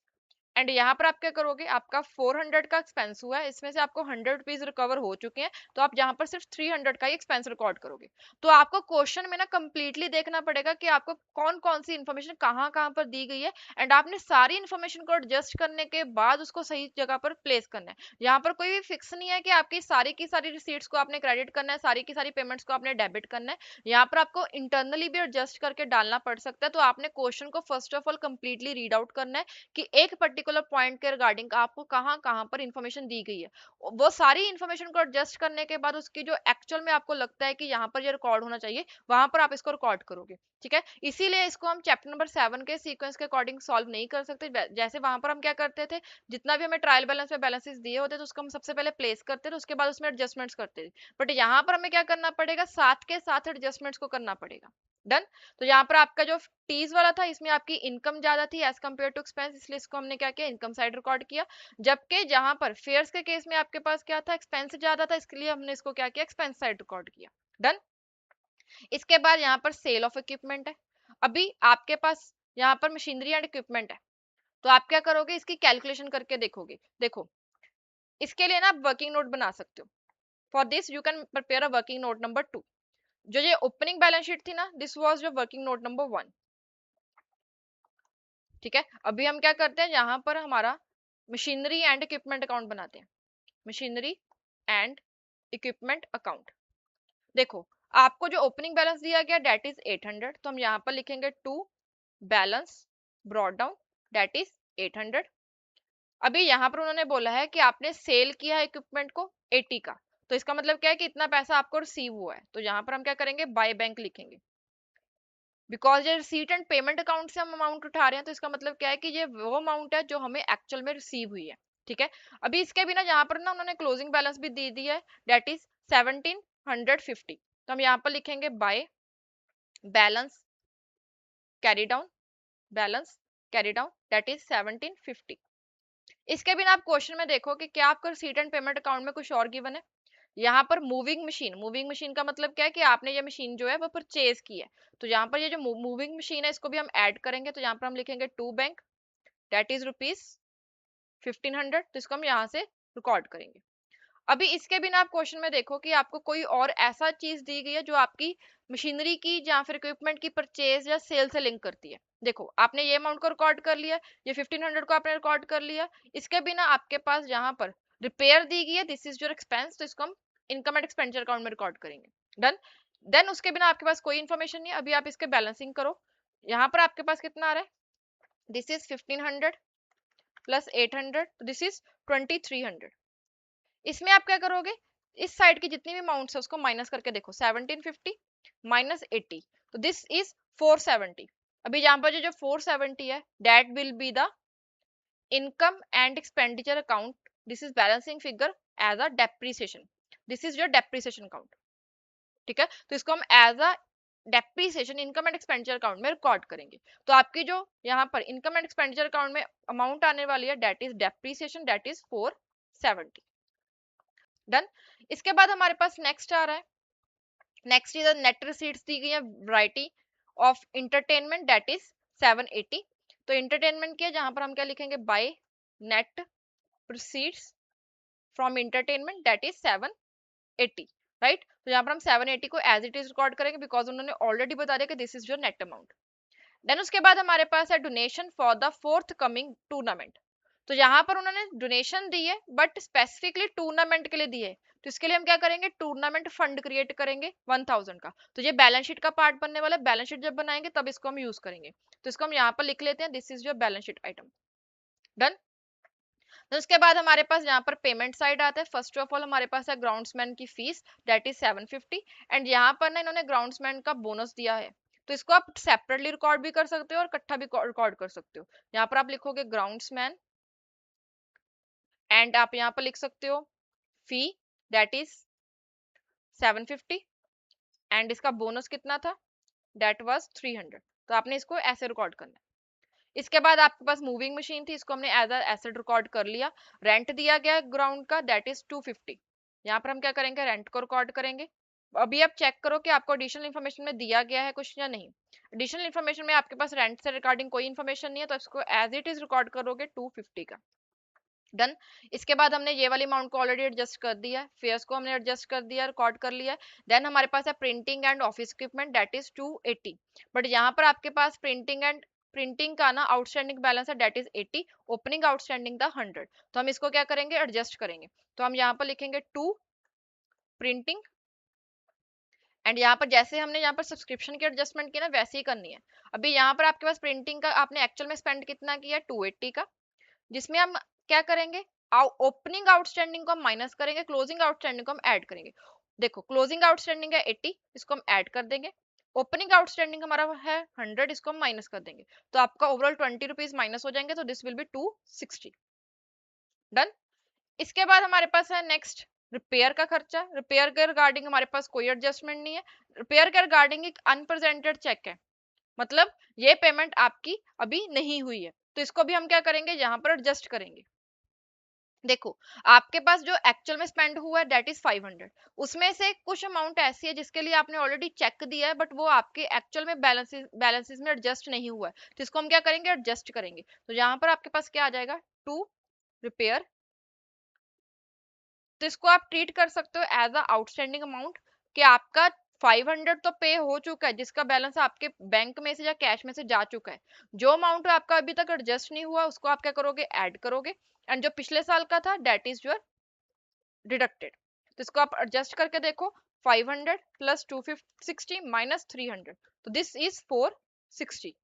एंड यहाँ पर आप क्या करोगे, आपका 400 का एक्सपेंस हुआ है, इसमें से आपको ₹100 रिकवर हो चुके हैं, तो आप यहाँ पर सिर्फ 300 का ही एक्सपेंस रिकॉर्ड करोगे। तो आपको क्वेश्चन में ना कंप्लीटली देखना पड़ेगा कि आपको कौन कौन सी इन्फॉर्मेशन कहाँ कहाँ पर दी गई है, एंड आपने सारी इन्फॉर्मेशन को एडजस्ट करने के बाद उसको सही जगह पर प्लेस करना है। यहाँ पर कोई भी फिक्स नहीं है कि आपकी सारी की सारी रिसीट्स को आपने क्रेडिट करना है, सारी की सारी पेमेंट्स को आपने डेबिट करना है। यहाँ पर आपको इंटरनली भी एडजस्ट करके डालना पड़ सकता है, तो आपने क्वेश्चन को first of all completely read out करना है कि एक पर्टिकुलर पॉइंट के रिगार्डिंग आपको कहाँ कहाँ पर इंफॉर्मेशन दी गई है, वो सारी इंफॉर्मेशन को एडजस्ट करने के बाद उसकी जो एक्चुअल में आपको लगता है कि यहाँ पर ये रिकॉर्ड होना चाहिए, वहां पर आप इसको रिकॉर्ड करोगे। ठीक है, इसीलिए इसको हम चैप्टर नंबर 7 के सीक्वेंस के अकॉर्डिंग सॉल्व नहीं कर सकते। जैसे वहां पर हम क्या करते थे, जितना भी हमें ट्रायल बैलेंस में बैलेंसेस दिए होते तो उसको हम सबसे पहले प्लेस करते थे, उसके बाद उसमें एडजस्टमेंट्स करते थे, बट यहाँ पर हमें क्या करना पड़ेगा, साथ के साथ एडजस्टमेंट्स को करना पड़ेगा। डन। तो यहाँ पर आपका जो टीज वाला था, इसमें आपकी इनकम ज्यादा थी एज कम्पेयर टू एक्सपेंस, इसलिए इसको हमने क्या किया, इनकम साइड रिकॉर्ड किया। जबकि जहां पर फेयर्स के केस में आपके पास क्या था, एक्सपेंस ज्यादा था, इसके लिए हमने इसको क्या किया, एक्सपेंस साइड रिकॉर्ड किया। डन। इसके बाद यहाँ पर सेल ऑफ इक्विपमेंट है। अभी आपके पास यहाँ पर मशीनरी एंड इक्विपमेंट है, तो आप क्या करोगे, इसकी कैलकुलेशन करके देखोगे। देखो इसके लिए ना आप वर्किंग नोट बना सकते हो। For this you can prepare a working note number 2। जो ये ओपनिंग बैलेंस शीट थी ना, this was your working note number 1। ठीक है, अभी हम क्या करते हैं, यहाँ पर हमारा मशीनरी एंड इक्विपमेंट अकाउंट बनाते हैं, मशीनरी एंड इक्विपमेंट अकाउंट। देखो आपको जो ओपनिंग बैलेंस दिया गया डेट इज 800, तो हम यहाँ पर लिखेंगे to balance brought down that is 800। अभी यहाँ पर उन्होंने बोला है कि आपने सेल किया है इक्विपमेंट को 80 का, तो इसका मतलब क्या है कि इतना पैसा आपको रिसीव हुआ है, तो यहाँ पर हम क्या करेंगे बाय बैंक लिखेंगे, बिकॉज ये रिसीट एंड पेमेंट अकाउंट से हम अमाउंट उठा रहे हैं, तो इसका मतलब क्या है कि ये वो अमाउंट है जो हमें एक्चुअल में रिसीव हुई है। ठीक है, अभी इसके बिना यहाँ पर ना उन्होंने क्लोजिंग बैलेंस भी दे दी है डेट इज 1750, तो हम यहाँ पर लिखेंगे by balance carry down, balance carry down that is 1750। इसके बिना आप क्वेश्चन में देखो कि क्या आपका रिसीट एंड पेमेंट अकाउंट में कुछ और गिवन है। यहाँ पर मूविंग मशीन का मतलब क्या है कि आपने ये मशीन जो है वो परचेज की है, तो यहाँ पर ये जो मूविंग मशीन है इसको भी हम ऐड करेंगे, तो यहाँ पर हम लिखेंगे to bank that is rupees 1500, तो इसको हम यहाँ से रिकॉर्ड करेंगे। अभी इसके बिना आप क्वेश्चन में देखो कि आपको कोई और ऐसा चीज दी गई है जो आपकी मशीनरी की या फिर इक्विपमेंट की परचेज या सेल से लिंक करती है। देखो आपने ये अमाउंट को रिकॉर्ड कर लिया, ये 1500 को आपने रिकॉर्ड कर लिया, इसके बिना आपके पास यहाँ पर रिपेयर दी गई है दिस इज योर एक्सपेंस, तो इसको हम इनकम एंड एक्सपेंडिचर अकाउंट में रिकॉर्ड करेंगे। डन। देन उसके बिना आपके पास कोई इन्फॉर्मेशन नहीं है। अभी आप इसके बैलेंसिंग करो, यहाँ पर आपके पास कितना आ रहा है, this is 1500 plus 800, this is 2300। इसमें आप क्या करोगे, इस साइड की जितनी भी अमाउंट्स है उसको माइनस करके देखो, 1750 माइनस 80, तो दिस इज 470। अभी यहाँ पर जो 470 है that will be the income and expenditure account, this is balancing figure as a depreciation, this is your depreciation account. ठीक है, तो इसको हम as a depreciation income and expenditure account में रिकॉर्ड करेंगे। तो आपकी जो यहाँ पर इनकम एंड एक्सपेंडिचर अकाउंट में अमाउंट आने वाली है that is depreciation that is 470। Done. इसके बाद हमारे पास नेक्स्ट आ रहा है, नेक्स्ट इज नेट रिसीट्स दी गई है variety of entertainment that is 780। तो इंटरटेनमेंट की है जहां पर हम क्या लिखेंगे by net proceeds from entertainment that is 780, right. तो यहाँ पर हम 780 को एज इट इज रिकॉर्ड करेंगे बिकॉज उन्होंने ऑलरेडी बता दिया कि this is your net amount. Then उसके बाद हमारे पास है donation for the forthcoming tournament. तो यहाँ पर उन्होंने डोनेशन दी है बट स्पेसिफिकली टूर्नामेंट के लिए दी है, तो इसके लिए हम क्या करेंगे टूर्नामेंट फंड क्रिएट करेंगे 1000 का, तो ये बैलेंस शीट का पार्ट बनने वाला है, बैलेंस शीट जब बनाएंगे तब इसको हम यूज करेंगे, तो इसको हम यहाँ पर लिख लेते हैं this is your balance sheet item. Done. तो उसके बाद हमारे पास यहाँ पर पेमेंट साइड आता है। फर्स्ट ऑफ ऑल हमारे पास है ग्राउंड्समैन की फीस दैट इज 750, एंड यहाँ पर ना इन्होंने ग्राउंड्समैन का बोनस दिया है, तो इसको आप सेपरेटली रिकॉर्ड भी कर सकते हो और इकट्ठा भी रिकॉर्ड कर सकते हो। यहाँ पर आप लिखोगे ग्राउंड्समैन एंड आप यहाँ पर लिख सकते हो फी दैट इज 750 एंड इसका बोनस कितना था दैट वाज 300, तो आपने इसको ऐसे रिकॉर्ड करना है। इसके बाद आपके पास मूविंग मशीन थी, इसको हमने एज अ एसेट रिकॉर्ड कर लिया। रेंट दिया गया ग्राउंड का दैट इज 250, यहाँ पर हम क्या करेंगे रेंट को रिकॉर्ड करेंगे। अभी आप चेक करो कि आपको एडिशनल इन्फॉर्मेशन में दिया गया है कुछ या नहीं। एडिशनल इन्फॉर्मेशन में आपके पास रेंट से रिगार्डिंग कोई इन्फॉर्मेशन नहीं है, तो इसको एज इट इज रिकॉर्ड करोगे 250 का। डन। इसके बाद हमने ये वाली अमाउंट को ऑलरेडी एडजस्ट कर दिया है, फेयर्स को हमने एडजस्ट कर दिया, रिकॉर्ड कर लिया है। देन हमारे पास है printing and office equipment that is 280, but यहाँ पर आपके पास प्रिंटिंग का ना आउटस्टैंडिंग बैलेंस है दैट इज 80, ओपनिंग आउटस्टैंडिंग था 100, तो हम इसको क्या करेंगे एडजस्ट करेंगे, तो हम यहाँ पर लिखेंगे टू प्रिंटिंग, एंड यहाँ पर जैसे हमने यहाँ पर सब्सक्रिप्शन की एडजस्टमेंट की ना वैसे ही करनी है। अभी यहाँ पर आपके पास प्रिंटिंग का आपने एक्चुअल में स्पेंड कितना किया 280 का, जिसमें हम क्या करेंगे ओपनिंग आउटस्टैंडिंग को हम माइनस करेंगे, क्लोजिंग आउटस्टैंडिंग को हम ऐड करेंगे। देखो क्लोजिंग आउटस्टैंडिंग है 80, इसको हम ऐड कर देंगे, ओपनिंग आउटस्टैंडिंग हमारा है 100, इसको हम माइनस कर देंगे, तो आपका ओवरऑल 20 रुपीज माइनस हो जाएंगे, तो दिस विल बी 260। डन। इसके बाद हमारे पास है नेक्स्ट रिपेयर का खर्चा। रिपेयर के रिगार्डिंग हमारे पास कोई एडजस्टमेंट नहीं है, रिपेयर के रिगार्डिंग एक अनप्रेजेंटेड चेक है, मतलब ये पेमेंट आपकी अभी नहीं हुई है, तो इसको भी हम क्या करेंगे यहाँ पर एडजस्ट करेंगे। देखो आपके पास जो एक्चुअल में स्पेंड हुआ है दैट इज 500, उसमें से कुछ अमाउंट ऐसी है जिसके लिए आपने ऑलरेडी चेक दिया है बट वो आपके एक्चुअल में बैलेंसेस में एडजस्ट नहीं हुआ है, तो इसको हम क्या करेंगे एडजस्ट करेंगे, तो यहाँ पर आपके पास क्या आ जाएगा टू रिपेयर, तो इसको आप ट्रीट कर सकते हो एज अ आउटस्टैंडिंग अमाउंट कि आपका 500 तो पे हो चुका है, जिसका बैलेंस आपके बैंक में से या कैश में से जा चुका है। जो अमाउंट आपका अभी तक एडजस्ट नहीं हुआ उसको आप क्या करोगे, ऐड करोगे, एंड जो पिछले साल का था दैट इज योर डिडक्टेड। तो इसको आप एडजस्ट करके देखो, 500 प्लस 260 माइनस 300, तो दिस इज 460।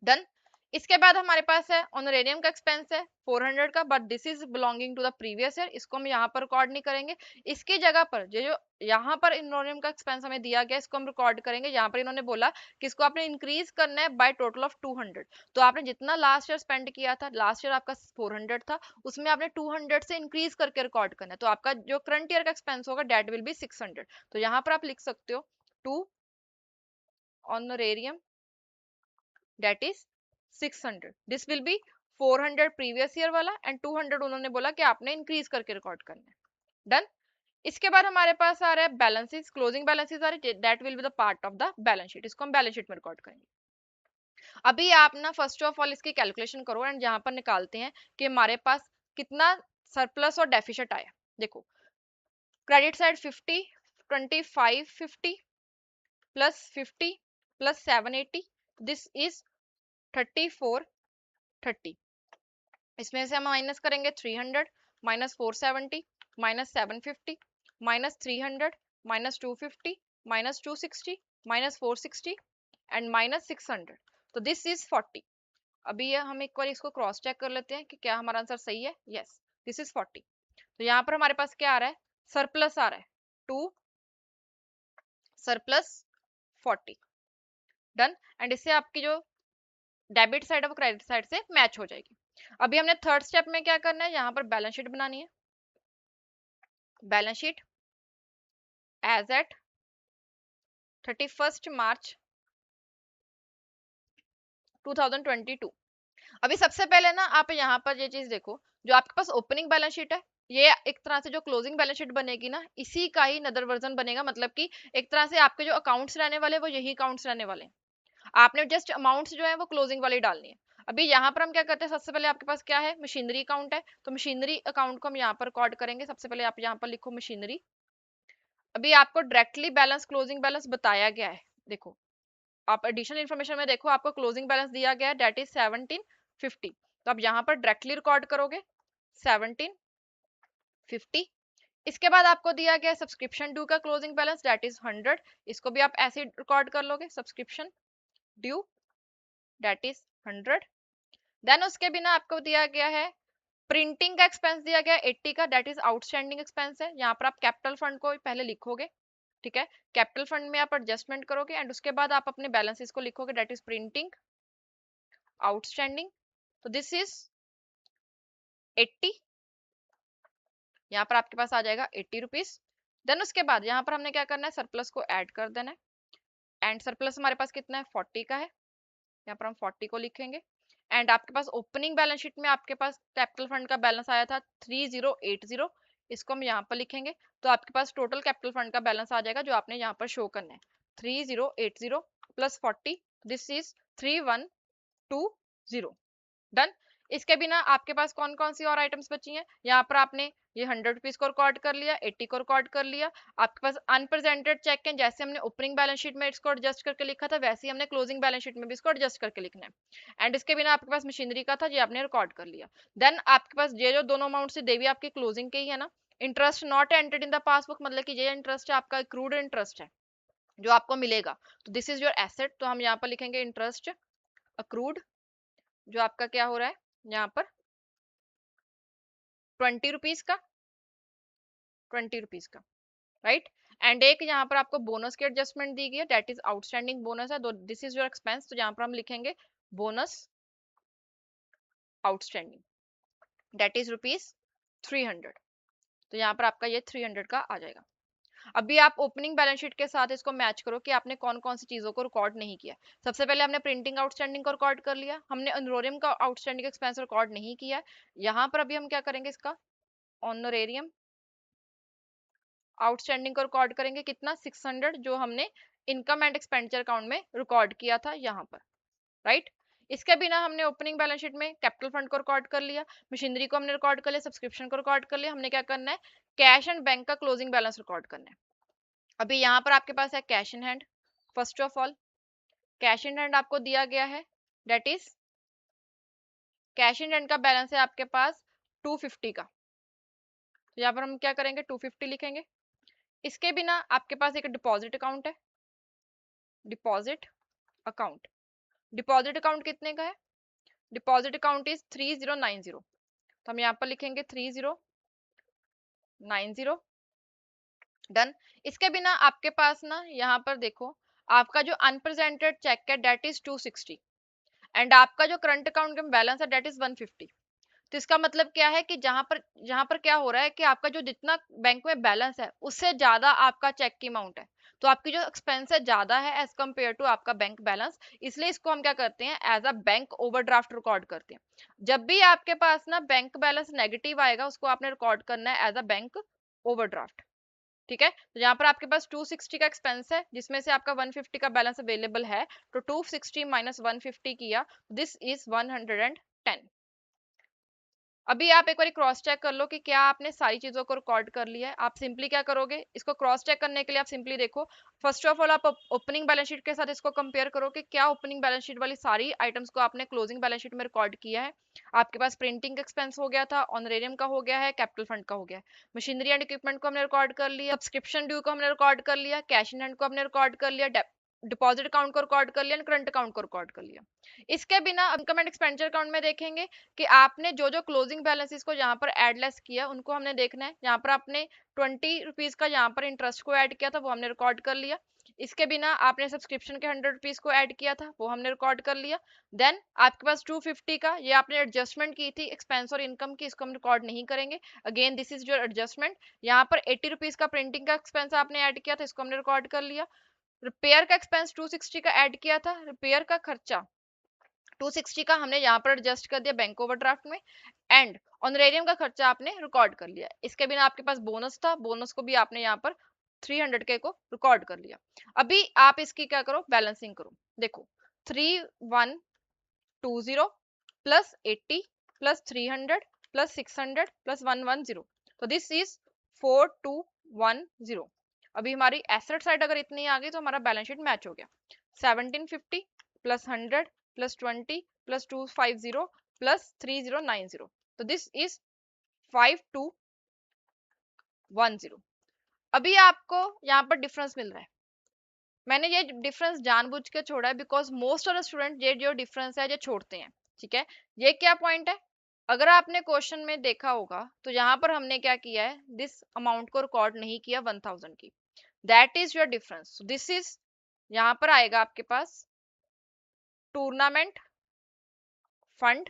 डन। इसके बाद हमारे पास है ऑनरेरियम का एक्सपेंस है 400 का, but this is belonging to the previous year, इसको हम यहाँ पर रिकॉर्ड नहीं करेंगे। इसकी जगह पर जो यहाँ पर ऑनरेरियम का एक्सपेंस हमें दिया गया इसको हम रिकॉर्ड करेंगे। यहाँ पर इन्होंने बोला कि इसको आपने इंक्रीज करना है बाय टोटल ऑफ 200। तो आपने जितना लास्ट ईयर स्पेंड किया था, लास्ट ईयर आपका 400 था, उसमें आपने 200 से इंक्रीज करके रिकॉर्ड करना है। तो आपका जो करंट ईयर का एक्सपेंस होगा डेट विल बी 600। तो यहाँ पर आप लिख सकते हो to honorarium that is 600, this will be 400 previous year वाला एंड 200 उन्होंने बोला कि आपने इंक्रीज करके रिकॉर्ड करना है। डन। इसके बाद हमारे पास आ रहा है बैलेंसेस, क्लोजिंग बैलेंसेस आ रहे हैं, that will be the part of the balance sheet, इसको हम बैलेंस शीट में रिकॉर्ड करेंगे। अभी आप ना फर्स्ट ऑफ ऑल इसकी कैलकुलेशन करो एंड यहाँ पर निकालते हैं कि हमारे पास कितना सरप्लस और डेफिसिट आया। देखो credit side 50, 25 50 plus 50 plus 780, this is 34 30। इसमें से हम माइनस करेंगे 300 minus 470 minus 750 minus 300 minus 250 minus 260 minus 460 and minus 600, तो दिस इज 40। अभी ये हम एक बार इसको क्रॉस चेक कर लेते हैं कि क्या हमारा आंसर सही है। Yes, this is 40। तो यहाँ पर हमारे पास क्या आ रहा है, सरप्लस आ रहा है 2 सरप्लस 40। डन। एंड इससे आपकी जो डेबिट साइड और क्रेडिट साइड से मैच हो जाएगी। अभी हमने थर्ड स्टेप में क्या करना है, यहाँ पर बैलेंस शीट बनानी है। बैलेंस शीट एज एट 31 मार्च 2022। अभी सबसे पहले ना आप यहाँ पर ये चीज देखो, जो आपके पास ओपनिंग बैलेंस शीट है ये एक तरह से जो क्लोजिंग बैलेंस शीट बनेगी ना इसी का ही नदर वर्जन बनेगा। मतलब कि एक तरह से आपके जो अकाउंट्स रहने वाले वो यही अकाउंट्स रहने वाले हैं, आपने जस्ट अमाउंट्स जो है वो क्लोजिंग वाली डालनी है। अभी यहाँ पर हम क्या करते हैं, सबसे पहले आपके पास क्या है, मशीनरी अकाउंट है, तो मशीनरी अकाउंट को हम यहाँ पर रिकॉर्ड करेंगे। सबसे पहले आप यहाँ पर लिखो मशीनरी। अभी आपको डायरेक्टली बैलेंस क्लोजिंग बैलेंस बताया गया है। देखो आप एडिशनल इन्फॉर्मेशन में देखो आपको क्लोजिंग बैलेंस दिया गया है दैट इज 1750। तो आप यहाँ पर डायरेक्टली रिकॉर्ड करोगे 1750। इसके बाद आपको दिया गया सब्सक्रिप्शन ड्यू का क्लोजिंग बैलेंस दैट इज 100, इसको भी आप ऐसे रिकॉर्ड कर लोगे, subscription due that is 100। Then उसके बिना आपको दिया गया है प्रिंटिंग का एक्सपेंस दिया गया 80 का, दैट इज आउटस्टैंडिंग एक्सपेंस है। यहाँ पर आप कैपिटल फंड को पहले लिखोगे, ठीक है, कैपिटल फंड में आप एडजस्टमेंट करोगे एंड उसके बाद आप अपने बैलेंसेस को लिखोगे दैट इज प्रिंटिंग आउटस्टैंडिंग, तो दिस इज 80। यहाँ पर आपके पास आ जाएगा 80 रुपीज। देन उसके बाद यहाँ पर हमने क्या करना है, सरप्लस को ऐड कर देना है एंड सरप्लस हमारे पास कितना है 40 का है, यहाँ पर हम 40 को लिखेंगे। एंड आपके पास ओपनिंग बैलेंस शीट में आपके पास कैपिटल फंड का बैलेंस आया था 3080, इसको हम यहाँ पर लिखेंगे। तो आपके पास टोटल कैपिटल फंड का बैलेंस आ जाएगा जो आपने यहाँ पर शो करना है 3080 प्लस 40, दिस इज 3120। डन। इसके बिना आपके पास कौन कौन सी और आइटम्स बची हैं, यहाँ पर आपने ये 100 रुपीज को रिकॉर्ड कर लिया, 80 को रिकॉर्ड कर लिया। आपके पास अनप्रेजेंटेड चेक है, जैसे हमने ओपनिंग बैलेंस शीट में इसको एडजस्ट करके लिखा था वैसे ही हमने क्लोजिंग बैलेंस शीट में भी इसको एडजस्ट करके लिखना है। एंड इसके बिना आपके पास मशीनरी का था ये आपने रिकॉर्ड कर लिया। देन आपके पास ये जो दोनों अमाउंट से देवी आपकी क्लोजिंग के ही है ना, interest not entered in the passbook, मतलब कि ये इंटरेस्ट है आपका एक्रूड इंटरेस्ट है जो आपको मिलेगा, तो दिस इज योर एसेट। तो हम यहाँ पर लिखेंगे इंटरेस्ट अक्रूड जो आपका क्या हो रहा है यहाँ पर 20 रुपीज का, 20 रुपीज का, राइट। एंड एक यहाँ पर आपको बोनस की एडजस्टमेंट दी गई है दैट इज आउटस्टैंडिंग बोनस है, दिस इज योर एक्सपेंस, तो यहाँ पर हम लिखेंगे बोनस आउटस्टैंडिंग दैट इज ₹300। तो यहाँ पर आपका ये 300 का आ जाएगा। अभी आप ओपनिंग बैलेंस शीट के साथ इसको मैच करो कि आपने कौन कौन सी चीजों को रिकॉर्ड नहीं किया। सबसे पहले हमने प्रिंटिंग आउटस्टैंडिंग को रिकॉर्ड कर लिया, हमने ऑनरोरियम का आउटस्टैंडिंग एक्सपेंस रिकॉर्ड नहीं किया। यहाँ पर अभी हम क्या करेंगे, इसका ऑनरेरियम आउटस्टैंडिंग को रिकॉर्ड करेंगे, कितना 600 जो हमने इनकम एंड एक्सपेंडिचर अकाउंट में रिकॉर्ड किया था यहाँ पर, राइट। इसके बिना हमने ओपनिंग बैलेंस शीट में कैपिटल फंड को रिकॉर्ड कर लिया, मशीनरी को हमने रिकॉर्ड कर लिया, सब्सक्रिप्शन को रिकॉर्ड कर लिया। हमने क्या करना है, कैश एंड बैंक का क्लोजिंग बैलेंस रिकॉर्ड करना है। अभी यहाँ पर आपके पास है cash in hand. First of all cash in hand आपको दिया गया है, that is cash in hand का बैलेंस है आपके पास 250 का। तो यहाँ पर हम क्या करेंगे, 250 लिखेंगे। इसके बिना आपके पास एक डिपॉजिट अकाउंट है, डिपॉजिट अकाउंट। डिपॉजिट अकाउंट कितने का है, डिपॉजिट अकाउंट इज 3090। तो हम यहाँ पर लिखेंगे 3090, डन। इसके बिना आपके पास ना यहाँ पर देखो, आपका जो अनप्रेजेंटेड चेक है डेट इज 260 एंड आपका जो करंट अकाउंट का बैलेंस है डेट इज 150। तो इसका मतलब क्या है कि जहां पर क्या हो रहा है कि आपका जो जितना बैंक में बैलेंस है उससे ज्यादा आपका चेक की अमाउंट है, तो आपकी जो एक्सपेंस है ज्यादा है एज कम्पेयर टू आपका बैंक बैलेंस। इसलिए इसको हम क्या करते हैं, as a bank overdraft record करते हैं। जब भी आपके पास ना बैंक बैलेंस नेगेटिव आएगा उसको आपने रिकॉर्ड करना है एज अ बैंक ओवरड्राफ्ट। ठीक है, तो यहाँ पर आपके पास 260 का एक्सपेंस है जिसमें से आपका 150 का बैलेंस अवेलेबल है, तो 260 माइनस 150 किया, दिस इज 110। अभी आप एक बार क्रॉस चेक कर लो कि क्या आपने सारी चीजों को रिकॉर्ड कर लिया है। आप सिंपली क्या करोगे, इसको क्रॉस चेक करने के लिए आप सिंपली देखो, फर्स्ट ऑफ ऑल आप ओपनिंग बैलेंस शीट के साथ इसको कंपेयर करो कि क्या ओपनिंग बैलेंस शीट वाली सारी आइटम्स को आपने क्लोजिंग बैलेंस शीट में रिकॉर्ड किया है। आपके पास प्रिंटिंग एक्सपेंस हो गया था, ऑनरेरियम का हो गया है, कैपिटल फंड का हो गया है, मशीनरी एंड इक्विपमेंट को हमने रिकॉर्ड कर लिया, सब्सक्रिप्शन ड्यू को हमने रिकॉर्ड कर लिया, कैश इन हैंड को हमने रिकॉर्ड कर लिया, डिपॉजिट अकाउंट को रिकॉर्ड कर लिया, करंट अकाउंट को रिकॉर्ड कर लिया। इसके बिना इनकम एंड एक्सपेंडिचर अकाउंट में देखेंगे कि आपने जो जो क्लोजिंग बैलेंसेस को यहाँ पर एड लेस किया उनको हमने देखना है। यहाँ पर आपने 20 रुपीज का यहाँ पर इंटरेस्ट को ऐड किया था, वो हमने रिकॉर्ड कर लिया। इसके बिना आपने सब्सक्रिप्शन के 100 रुपीज को ऐड किया था, वो हमने रिकॉर्ड कर लिया। देन आपके पास 250 का ये आपने एडजस्टमेंट की थी एक्सपेंस और इनकम की, इसको हम रिकॉर्ड नहीं करेंगे। Again this is your adjustment. यहाँ पर 80 रुपीज का प्रिंटिंग का एक्सपेंस आपने ऐड किया था, इसको हमने रिकॉर्ड कर लिया। रिपेयर का एक्सपेंस 260 का ऐड किया था, रिपेयर का खर्चा 260 का हमने यहाँ पर एडजस्ट कर दिया बैंक ओवरड्राफ्ट में, एंड ऑनरेरियम का खर्चा आपने रिकॉर्ड कर लिया। इसके बिना आपके पास बोनस था, बोनस को भी आपने यहाँ पर 300 के को रिकॉर्ड कर लिया। अभी आप इसकी क्या करो, बैलेंसिंग करो। देखो 3120 प्लस 80 प्लस 300 प्लस 600 प्लस 110, तो दिस इज 4210। अभी हमारी एसेट साइड अगर इतनी आ गई तो हमारा बैलेंस शीट मैच हो गया। 1750 प्लस 100 प्लस 20 प्लस 250 प्लस 3090, तो दिस इज 5210। अभी आपको यहाँ पर डिफरेंस मिल रहा है। मैंने ये डिफरेंस जानबूझ के छोड़ा है because most of the student ये जो डिफरेंस है ये छोड़ते हैं। ठीक है, ये क्या पॉइंट है, अगर आपने क्वेश्चन में देखा होगा तो यहाँ पर हमने क्या किया है, दिस अमाउंट को रिकॉर्ड नहीं किया 1000 की, that is your difference. This is यहाँ पर आएगा आपके पास tournament fund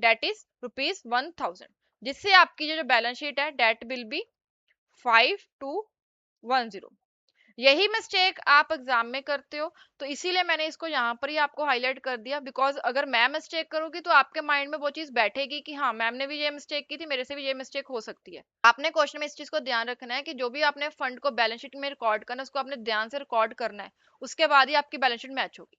debt is rupees 1000, जिससे आपकी जो बैलेंस शीट है डेट विल बी 5210। यही मिस्टेक आप एग्जाम में करते हो, तो इसीलिए मैंने इसको यहाँ पर ही आपको हाईलाइट कर दिया, बिकॉज अगर मैं मिस्टेक करूंगी तो आपके माइंड में वो चीज बैठेगी कि हाँ मैम ने भी ये मिस्टेक की थी, मेरे से भी ये मिस्टेक हो सकती है। आपने क्वेश्चन में इस चीज को ध्यान रखना है कि जो भी आपने फंड को बैलेंस शीट में रिकॉर्ड करना है उसको आपने ध्यान से रिकॉर्ड करना है, उसके बाद ही आपकी बैलेंस शीट मैच होगी।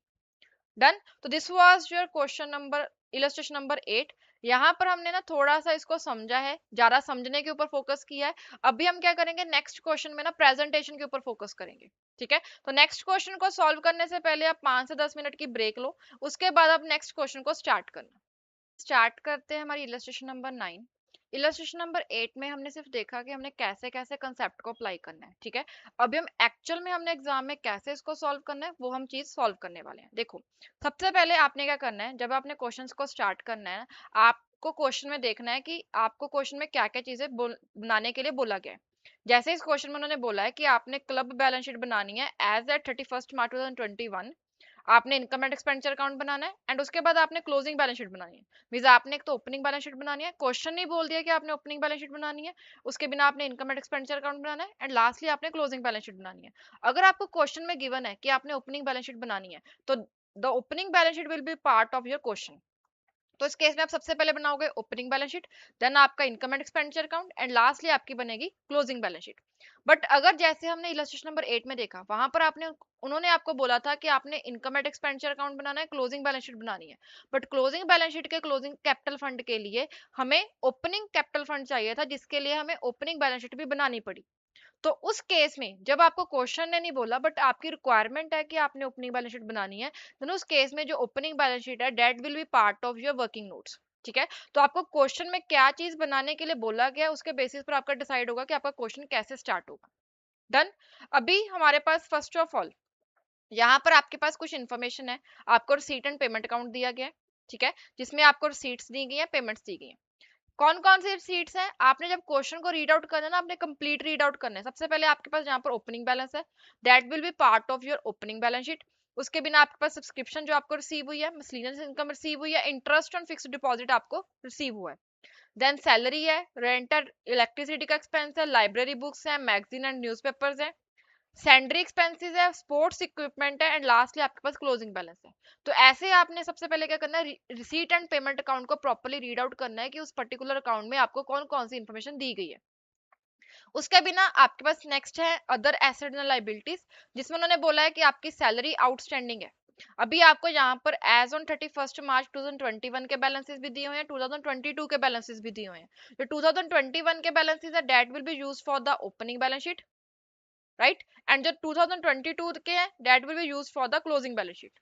डन। तो this was your question number, illustration number 8। यहाँ पर हमने ना थोड़ा सा इसको समझा है, ज्यादा समझने के ऊपर फोकस किया है। अभी हम क्या करेंगे, नेक्स्ट क्वेश्चन में ना प्रेजेंटेशन के ऊपर फोकस करेंगे। ठीक है, तो नेक्स्ट क्वेश्चन को सॉल्व करने से पहले आप 5 से 10 मिनट की ब्रेक लो, उसके बाद आप नेक्स्ट क्वेश्चन को स्टार्ट करना। स्टार्ट करते हैं हमारी इलस्ट्रेशन नंबर 9। इलस्ट्रेशन नंबर 8 में हमने सिर्फ देखा कि हमने कैसे कैसे कंसेप्ट को अप्लाई करना है। ठीक है, अभी हम एक्चुअल में हमने एग्जाम में कैसे इसको सॉल्व करना है वो हम चीज सॉल्व करने वाले हैं। देखो सबसे पहले आपने क्या करना है, जब आपने क्वेश्चंस को स्टार्ट करना है, आपको क्वेश्चन में देखना है कि आपको क्वेश्चन में क्या क्या चीजें बनाने के लिए बोला गया है। जैसे इस क्वेश्चन में उन्होंने बोला है कि आपने क्लब बैलेंस शीट बनानी है एज एट 31 मार्च 2021, आपने इनकम एंड एक्सपेंडिचर अकाउंट बनाना है एंड उसके बाद आपने क्लोजिंग बैलेंस शीट बनानी है। मींस आपने एक तो ओपनिंग बैलेंस शीट बनानी है, क्वेश्चन नहीं बोल दिया कि आपने ओपनिंग बैलेंस शीट बनानी है, उसके बिना आपने इनकम एंड एक्सपेंडिचर अकाउंट बनाना है एंड लास्टली आपने क्लोजिंग बैलेंस शीट बनानी है। अगर आपको क्वेश्चन में गिवन है कि आपने ओपनिंग बैलेंस शीट बनानी है तो the opening balance sheet will be part of your question. तो इस केस में आप सबसे पहले बनाओगे ओपनिंग बैलेंस शीट, देन आपका income and expenditure account and lastly आपकी बनेगी क्लोजिंग बैलेंस शीट। बट अगर जैसे हमने इलस्ट्रेशन नंबर 8 में देखा, वहां पर आपने उन्होंने आपको बोला था कि आपने इनकम एंड एक्सपेंडिचर अकाउंट बनाना है, क्लोजिंग बैलेंस शीट बनानी है। बट क्लोजिंग बैलेंस शीट के क्लोजिंग कैपिटल फंड के लिए हमें ओपनिंग कैपिटल फंड चाहिए था, जिसके लिए हमें ओपनिंग बैलेंस शीट भी बनानी पड़ी। तो उस केस में जब आपको क्वेश्चन ने नहीं बोला बट आपकी रिक्वायरमेंट है कि आपने ओपनिंग बैलेंस शीट बनानी है, तो उस केस में जो ओपनिंग बैलेंस शीट है date will be part of your working notes. ठीक है, तो आपको क्वेश्चन में क्या चीज बनाने के लिए बोला गया उसके बेसिस पर आपका डिसाइड होगा कि आपका क्वेश्चन कैसे स्टार्ट होगा। डन। अभी हमारे पास फर्स्ट ऑफ ऑल यहाँ पर आपके पास कुछ इन्फॉर्मेशन है। आपको रिसीट एंड पेमेंट अकाउंट दिया गया है, ठीक है, जिसमें आपको रिसीट्स दी गई है, पेमेंट्स दी गई है। कौन कौन सी सीट्स हैं, आपने जब क्वेश्चन को रीड आउट करना है ना, आपने कंप्लीट रीड आउट करना है। सबसे पहले आपके पास जहाँ पर ओपनिंग बैलेंस है, that will be part of your opening balance sheet. उसके बिना आपके पास सब्सक्रिप्शन जो आपको रिसीव हुई है, मिसलेनियस इनकम रिसीव हुई है, इंटरेस्ट ऑन फिक्स्ड डिपॉजिट आपको रिसीव हुआ है। देन सैलरी है, रेंट है, इलेक्ट्रिसिटी का एक्सपेंस है, लाइब्रेरी बुक्स है, मैगजीन एंड न्यूज़पेपर्स है, सैंडरी एक्सपेंसेस है, स्पोर्ट्स इक्विपमेंट है, एंड लास्टली आपके पास क्लोजिंग बैलेंस है। तो ऐसे आपने सबसे पहले क्या करना है, रिसीट एंड पेमेंट अकाउंट को प्रॉपर्ली रीड आउट करना है कि उस पर्टिकुलर अकाउंट में आपको कौन कौन सी इंफॉर्मेशन दी गई है। उसके बिना आपके पास नेक्स्ट है अदर एसेट एंड लाइबिलिटीज, जिसमें उन्होंने बोला है कि आपकी सैलरी आउटस्टैंडिंग है। अभी आपको यहाँ पर एज ऑन 31 मार्च 2021 के बैलेंसेस भी दिए हुए हैं, 2022 के बैलेंसेस भी दिए हुए हैं। जो 2021 के बैलेंसेस है date will be use for the opening balance sheet, right, and जो 2022 के हैं that will be use for the closing balance sheet.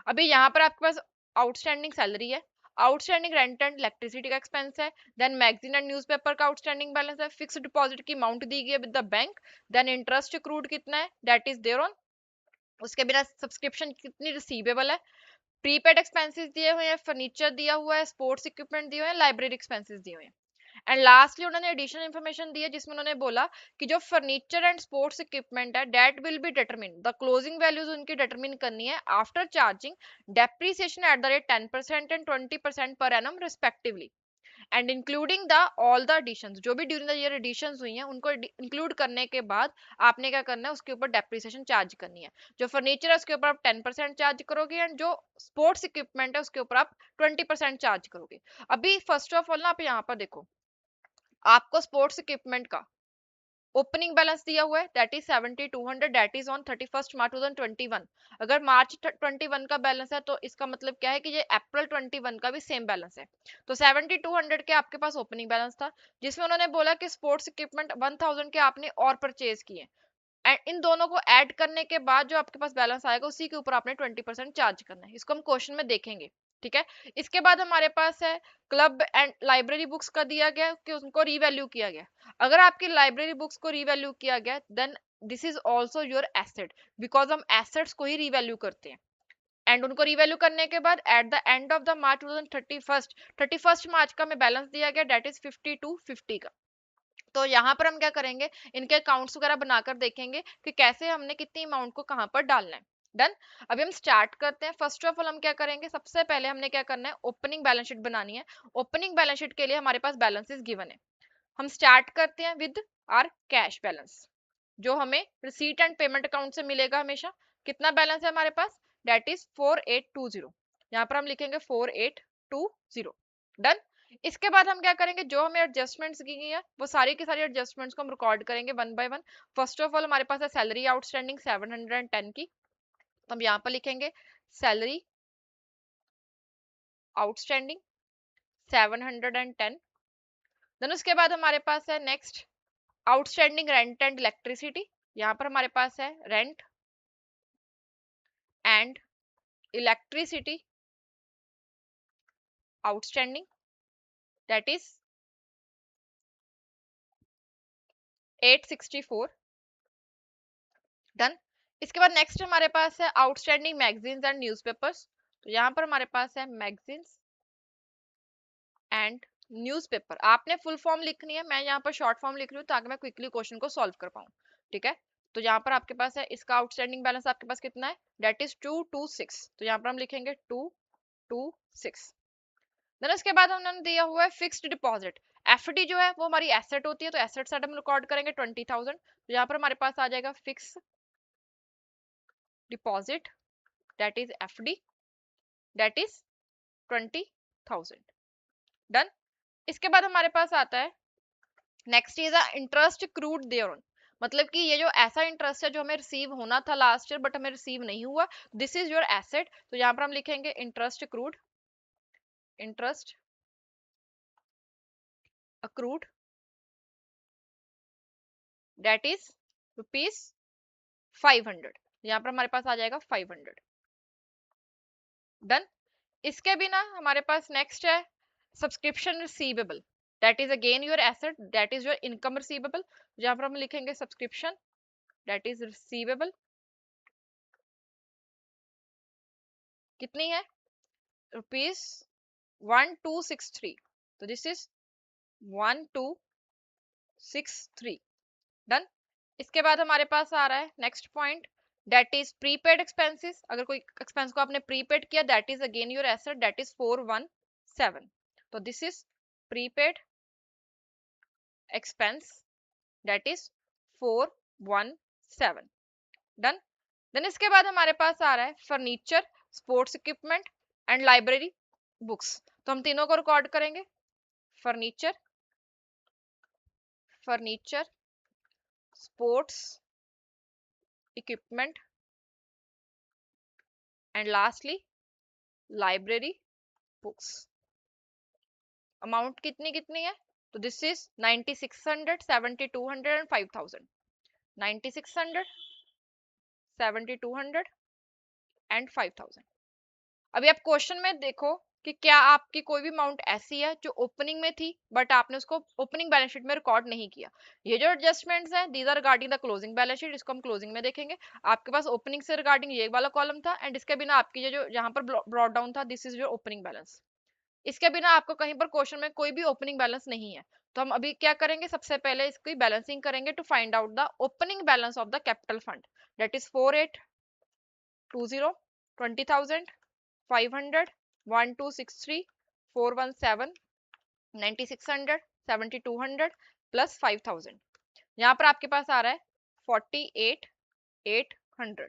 अभी यहाँ पर आपके पास आउटस्टैंडिंग सैलरी है, आउटस्टैंडिंग रेंट एंड इलेक्ट्रिसिटी का एक्सपेंस है, देन मैगजीन एंड न्यूज़पेपर का आउटस्टैंडिंग बैलेंस है, फिक्स्ड डिपॉजिट की अमाउंट दी गई है with the bank, then interest accrued कितना है दैट इज देयर ऑन, उसके बिना सब्सक्रिप्शन कितनी रिसीवेबल है, प्रीपेड एक्सपेंसेस दिए हुए हैं, फर्नीचर दिया हुआ है, स्पोर्ट्स इक्विपमेंट दिए हुए हैं, लाइब्रेरी एक्सपेंसेस दिए हुए हैं। एंड लास्टली उन्होंने एडिशनल इन्फॉर्मेशन दी है जिसमें उन्होंने बोला कि जो फर्नीचर एंड स्पोर्ट्स इक्विपमेंट है that will be determine, the closing values उनकी डिटरमिन करनी है after charging depreciation at the rate 10% and 20% per annum respectively, and including the all the additions, जो भी ड्यूरिंग द ईयर एडिशंस हुई हैं उनको include करने के बाद आपने क्या करना है, उसके ऊपर डेप्रिसिएशन चार्ज करनी है। जो फर्नीचर है उसके ऊपर आप 10% चार्ज करोगे, एंड जो स्पोर्ट्स इक्विपमेंट है उसके ऊपर आप 20% चार्ज करोगे। अभी फर्स्ट ऑफ ऑल ना आप यहाँ पर देखो, आपको स्पोर्ट्स इक्विपमेंट का ओपनिंग बैलेंस दिया हुआ है that is 7200, that is on 31 मार्च 2021। अगर मार्च 21 का बैलेंस है तो इसका मतलब क्या है कि ये अप्रैल 21 का भी सेम बैलेंस है। तो 7200 के आपके पास ओपनिंग बैलेंस था, जिसमें उन्होंने बोला कि स्पोर्ट्स इक्विपमेंट 1000 के आपने और परचेज किए, एंड इन दोनों को ऐड करने के बाद जो आपके पास बैलेंस आएगा उसी के ऊपर आपने 20% चार्ज करना है। इसको हम क्वेश्चन में देखेंगे, ठीक है। इसके बाद हमारे पास है क्लब एंड लाइब्रेरी बुक्स का दिया गया कि उनको रीवैल्यू किया गया। अगर आपकी लाइब्रेरी बुक्स को रीवैल्यू किया गया then this is also your asset, because हम एसेट्स को ही रीवैल्यू करते हैं। एंड उनको रीवैल्यू करने के बाद at the end of the March 31 March का हमें बैलेंस दिया गया दैट इज 5250 का। तो यहाँ पर हम क्या करेंगे, इनके अकाउंट्स वगैरह बनाकर देखेंगे कि कैसे हमने कितनी अमाउंट को कहाँ पर डालना है। डन। अभी हम स्टार्ट करते हैं। फर्स्ट ऑफ ऑल हम क्या करेंगे, सबसे पहले हमने क्या करना है, ओपनिंग बैलेंस शीट बनानी है। ओपनिंग बैलेंस शीट के लिए हमारे पास बैलेंसेस गिवन है। हम स्टार्ट करते हैं विद आर कैश बैलेंस, जो हमें रिसीट एंड पेमेंट अकाउंट से मिलेगा हमेशा। कितना बैलेंस है हमारे पास, दैट इज 4820। यहाँ पर हम लिखेंगे 4820। डन। इसके बाद हम क्या करेंगे, जो हमें एडजस्टमेंट्स की गई है वो सारी की सारी एडजस्टमेंट्स को हम रिकॉर्ड करेंगे one by one. First of all हमारे पास है सैलरी आउटस्टैंडिंग 710 की, तो हम यहाँ पर लिखेंगे सैलरी आउटस्टैंडिंग 710। देन उसके बाद हमारे पास है next outstanding rent and electricity. यहाँ पर हमारे पास है rent and electricity outstanding, that is 864। Done. इसके बाद नेक्स्ट हमारे पास है आउटस्टैंडिंग मैगजीन्स एंड न्यूज़पेपर्स। तो यहाँ पर हमारे पास है मैगजीन्स एंड न्यूज़पेपर। आपने फुल फॉर्म लिखनी है, मैं यहाँ पर शॉर्ट फॉर्म लिख रही हूँ ताकि मैं क्विकली क्वेश्चन को सॉल्व कर पाऊँ, ठीक है। तो यहाँ पर आपके पास है इसका आउटस्टैंडिंग बैलेंस आपके पास कितना है, दैट इज 226। तो यहाँ पर हम लिखेंगे 226। देन उसके बाद उन्होंने दिया हुआ है फिक्स्ड डिपॉजिट। एफडी जो है वो हमारी एसेट होती है, तो एसेट साइड हम रिकॉर्ड करेंगे 20,000। तो यहाँ पर हमारे पास आ जाएगा fix deposit, that is FD, that is 20,000। Done. इसके बाद हमारे पास आता है next is interest accrued thereon, मतलब कि ये जो ऐसा इंटरेस्ट है जो हमें रिसीव होना था लास्ट ईयर बट हमें रिसीव नहीं हुआ, दिस इज योर एसेट। तो यहाँ पर हम लिखेंगे interest crude, interest accrued that is ₹500। यहाँ पर हमारे पास आ जाएगा 500। डन। इसके बिना हमारे पास नेक्स्ट है subscription receivable, that is again your asset, that is your income receivable. जहां पर हम लिखेंगे सब्सक्रिप्शन दैट इज रिसीवेबल, कितनी है ₹1263। तो दिस इज 1263। डन। इसके बाद हमारे पास आ रहा है next point, that is prepaid expenses. अगर कोई एक्सपेंस को आपने प्रीपेड किया that is again your asset, that is 417। तो this is prepaid expense, that is 417। Done. Then इसके बाद हमारे पास आ रहा है furniture, sports equipment and library books. तो हम तीनों को रिकॉर्ड करेंगे, furniture, furniture, sports equipment and lastly library books. Amount कितनी कितनी है? तो दिस इज 9600, 7200 एंड 5000। 9600, 7200 एंड 5000। अभी आप क्वेश्चन में देखो कि क्या आपकी कोई भी अमाउंट ऐसी है जो ओपनिंग में थी बट आपने उसको ओपनिंग बैलेंस शीट में रिकॉर्ड नहीं किया। ये जो एडजस्टमेंट्स हैं these are regarding the closing balance sheet, इसको हम क्लोजिंग में देखेंगे। आपके पास ओपनिंग से रिगार्डिंग ये वाला कॉलम था एंड इसके बिना आपकी ये जो यहाँ पर ब्रॉट डाउन था this is your opening balance. इसके बिना आपको कहीं पर क्वेश्चन में कोई भी ओपनिंग बैलेंस नहीं है। तो हम अभी क्या करेंगे, सबसे पहले इसकी बैलेंसिंग करेंगे to find out the opening balance of the capital fund, that is 4820, 20,000, 500, 1263, 417, 9600, 7200 plus 5000। यहाँ पर आपके पास आ रहा है 48,800,